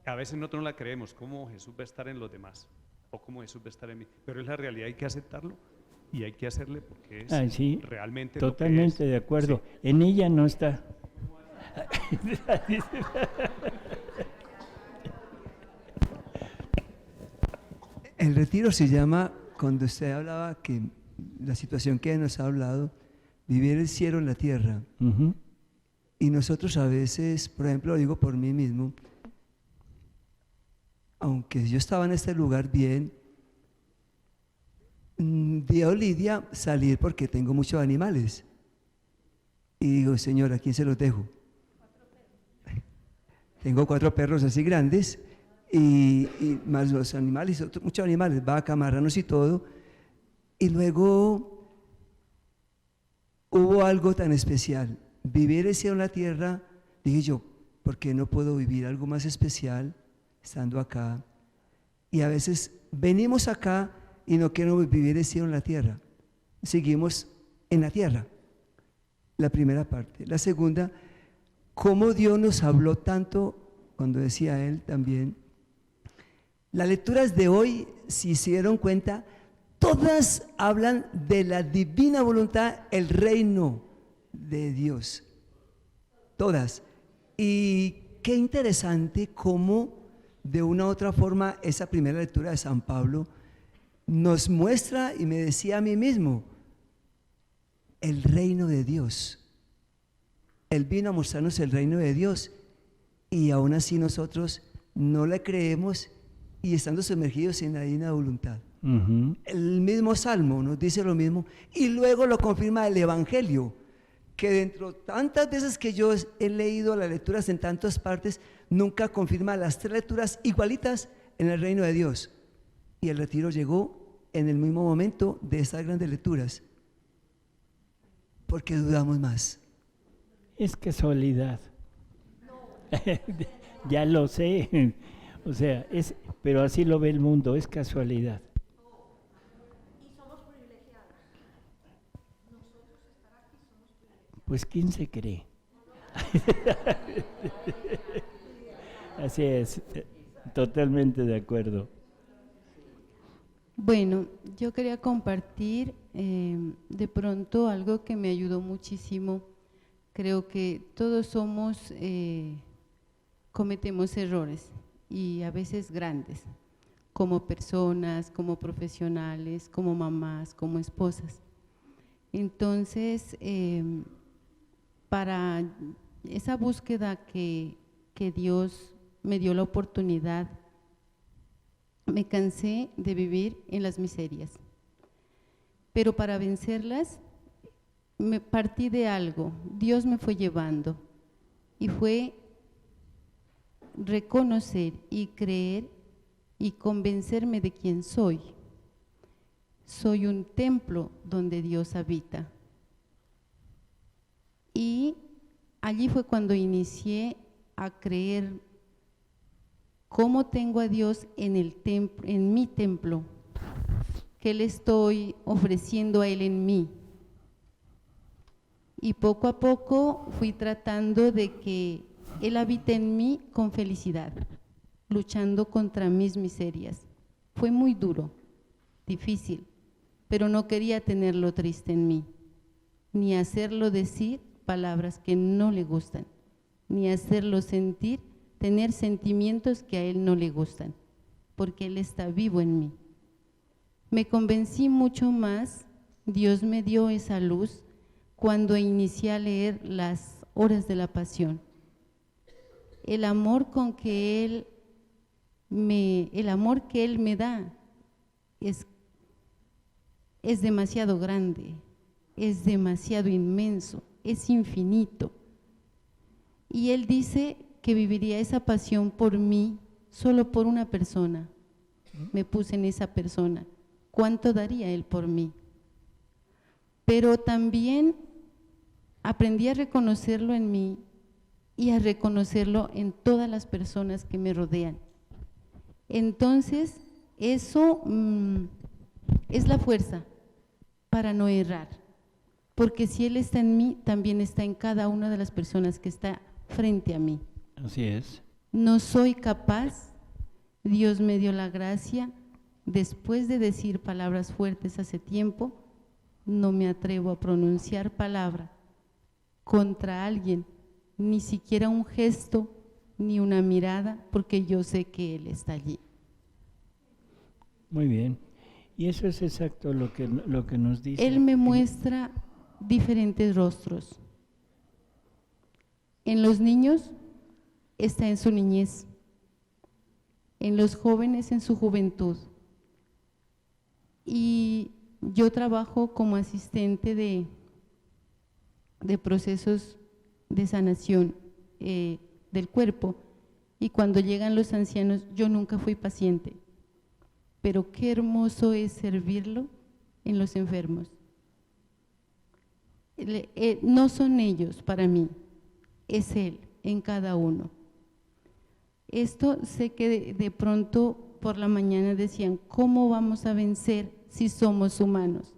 A veces nosotros no la creemos, cómo Jesús va a estar en los demás, o cómo Jesús va a estar en mí, pero es la realidad, hay que aceptarlo y hay que hacerle porque es realmente totalmente de acuerdo. Sí. En ella no está. El retiro se llama, cuando usted hablaba que la situación que nos ha hablado, vivir el cielo en la tierra. Y nosotros a veces, por ejemplo, lo digo por mí mismo, aunque yo estaba en este lugar bien, dio lidia salir porque tengo muchos animales. Y digo, Señor, ¿a quién se los dejo? tengo 4 perros así grandes y más los animales, muchos animales, vaca, marranos y todo. Y luego hubo algo tan especial. Vivir el cielo en la tierra, dije yo, ¿por qué no puedo vivir algo más especial estando acá? Y a veces venimos acá y no queremos vivir el cielo en la tierra. Seguimos en la tierra. La primera parte. La segunda, cómo Dios nos habló tanto, cuando decía él también. Las lecturas de hoy, si se dieron cuenta, todas hablan de la divina voluntad, el reino de Dios. Todas. Y qué interesante cómo de una u otra forma esa primera lectura de San Pablo nos muestra, y me decía a mí mismo, el reino de Dios. Él vino a mostrarnos el reino de Dios y aún así nosotros no le creemos y estando sumergidos en la divina voluntad. El mismo Salmo nos dice lo mismo y luego lo confirma el Evangelio, que dentro de tantas veces que yo he leído las lecturas en tantas partes, nunca confirma las 3 lecturas igualitas en el reino de Dios. Y el retiro llegó en el mismo momento de estas grandes lecturas, porque dudamos más. Es casualidad. Ya lo sé. O sea, pero así lo ve el mundo, es casualidad. Pues ¿quién se cree? Así es, totalmente de acuerdo. Bueno, yo quería compartir de pronto algo que me ayudó muchísimo. Creo que todos cometemos errores y a veces grandes, como personas, como profesionales, como mamás, como esposas. Entonces, para esa búsqueda que Dios me dio la oportunidad, me cansé de vivir en las miserias, pero para vencerlas me partí de algo. Dios me fue llevando y fue reconocer y creer y convencerme de quién soy. Soy un templo donde Dios habita. Y allí fue cuando inicié a creer cómo tengo a Dios en mi templo, que le estoy ofreciendo a Él en mí. Y poco a poco fui tratando de que Él habite en mí con felicidad, luchando contra mis miserias. Fue muy duro, difícil, pero no quería tenerlo triste en mí, ni hacerlo decir palabras que no le gustan, ni hacerlo tener sentimientos que a Él no le gustan, porque Él está vivo en mí. Me convencí mucho más, Dios me dio esa luz cuando inicié a leer las horas de la pasión. El amor que Él me da es demasiado grande, es demasiado inmenso, es infinito. Y Él dice que viviría esa pasión por mí, solo por una persona. Me puse en esa persona. ¿Cuánto daría Él por mí? Pero también aprendí a reconocerlo en mí y a reconocerlo en todas las personas que me rodean. Entonces, eso es la fuerza para no errar, porque si Él está en mí, también está en cada una de las personas que está frente a mí. Así es. No soy capaz, Dios me dio la gracia, después de decir palabras fuertes hace tiempo, no me atrevo a pronunciar palabra contra alguien, ni siquiera un gesto, ni una mirada, porque yo sé que Él está allí. Muy bien. Y eso es exacto lo que nos dice. Él me muestra diferentes rostros. En los niños está en su niñez, en los jóvenes en su juventud. Y yo trabajo como asistente de procesos de sanación del cuerpo, Y cuando llegan los ancianos, yo nunca fui paciente, pero qué hermoso es servirlo en los enfermos. No son ellos para mí, es Él en cada uno. Esto sé que de pronto por la mañana decían, ¿cómo vamos a vencer si somos humanos?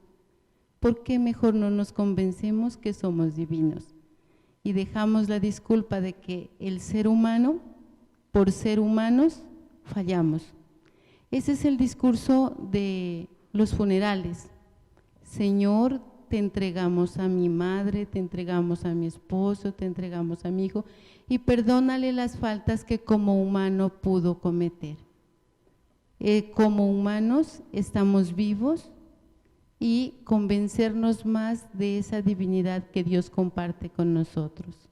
¿Por qué mejor no nos convencemos que somos divinos? Y dejamos la disculpa de que el ser humano, por ser humanos, fallamos. Ese es el discurso de los funerales. Señor, te entregamos a mi madre, te entregamos a mi esposo, te entregamos a mi hijo y perdónale las faltas que como humano pudo cometer. Como humanos estamos vivos y convencernos más de esa divinidad que Dios comparte con nosotros.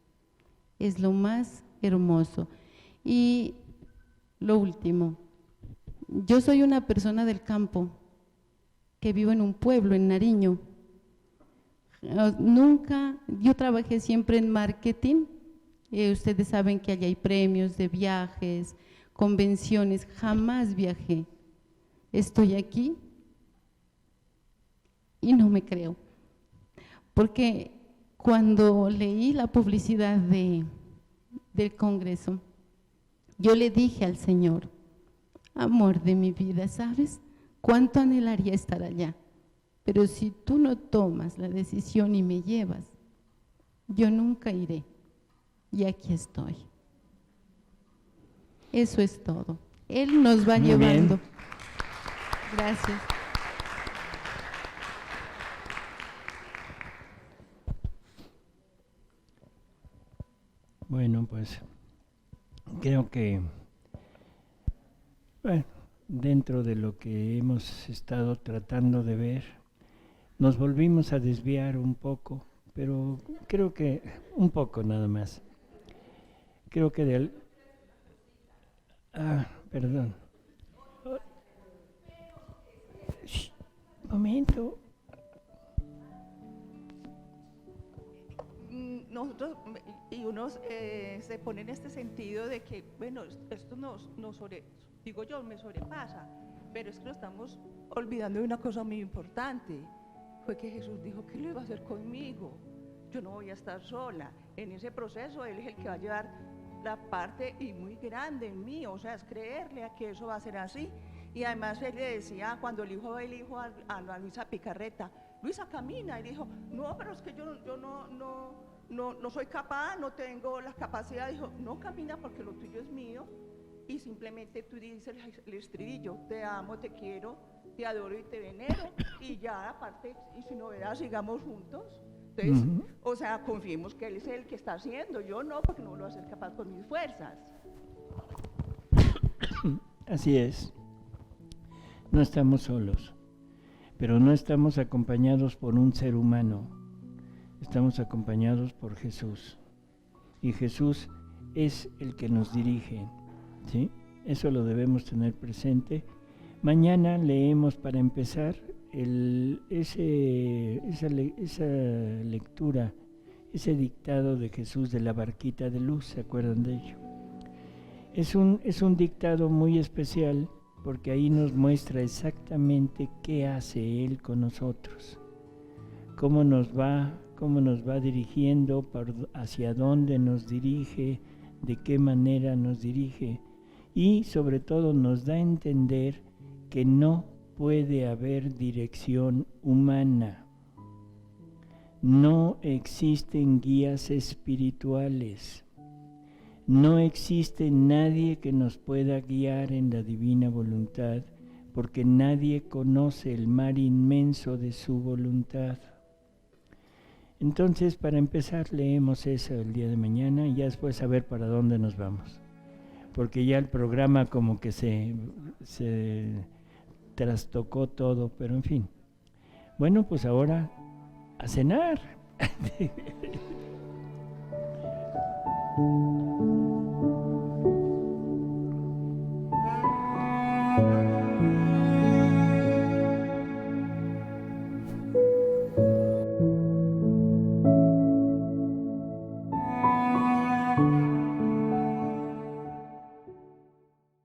Es lo más hermoso. Y lo último, yo soy una persona del campo que vivo en un pueblo, en Nariño. Yo trabajé siempre en marketing, ustedes saben que allá hay premios de viajes, convenciones, jamás viajé. Estoy aquí y no me creo, porque cuando leí la publicidad del Congreso, yo le dije al Señor, amor de mi vida, ¿sabes cuánto anhelaría estar allá? Pero si tú no tomas la decisión y me llevas, yo nunca iré. Y aquí estoy. Eso es todo. Él nos va Muy llevando. bien. Gracias. Bueno, pues creo que dentro de lo que hemos estado tratando de ver, nos volvimos a desviar un poco, pero creo que un poco nada más. Creo que perdón. Shh, momento. Nosotros, y uno se pone en este sentido de que, bueno, esto me sobrepasa, pero es que nos estamos olvidando de una cosa muy importante. Fue que Jesús dijo que lo iba a hacer conmigo. Yo no voy a estar sola. En ese proceso Él es el que va a llevar la parte y muy grande en mí, o sea, es creerle a que eso va a ser así. Y además Él le decía, cuando el hijo a Luisa Picarreta, Luisa, camina, y dijo, no, pero es que yo no soy capaz, no tengo las capacidades. Dijo, no, camina porque lo tuyo es mío, y simplemente tú dices el estribillo, te amo, te quiero, te adoro y te venero, y ya aparte, y si novedad, sigamos juntos. Entonces, o sea, confiemos que Él es el que está haciendo, yo no, porque no lo voy a hacer capaz con mis fuerzas. Así es. No estamos solos, pero no estamos acompañados por un ser humano, estamos acompañados por Jesús. Y Jesús es el que nos dirige, ¿sí? Eso lo debemos tener presente. Mañana leemos para empezar esa lectura, ese dictado de Jesús de la barquita de luz, ¿se acuerdan de ello? Es un dictado muy especial porque ahí nos muestra exactamente qué hace Él con nosotros, cómo nos va dirigiendo, hacia dónde nos dirige, de qué manera nos dirige, y sobre todo nos da a entender que no puede haber dirección humana. No existen guías espirituales. No existe nadie que nos pueda guiar en la divina voluntad, porque nadie conoce el mar inmenso de su voluntad. Entonces, para empezar, leemos eso el día de mañana y ya después a ver para dónde nos vamos. Porque ya el programa como que se trastocó todo, pero en fin. Bueno, pues ahora a cenar.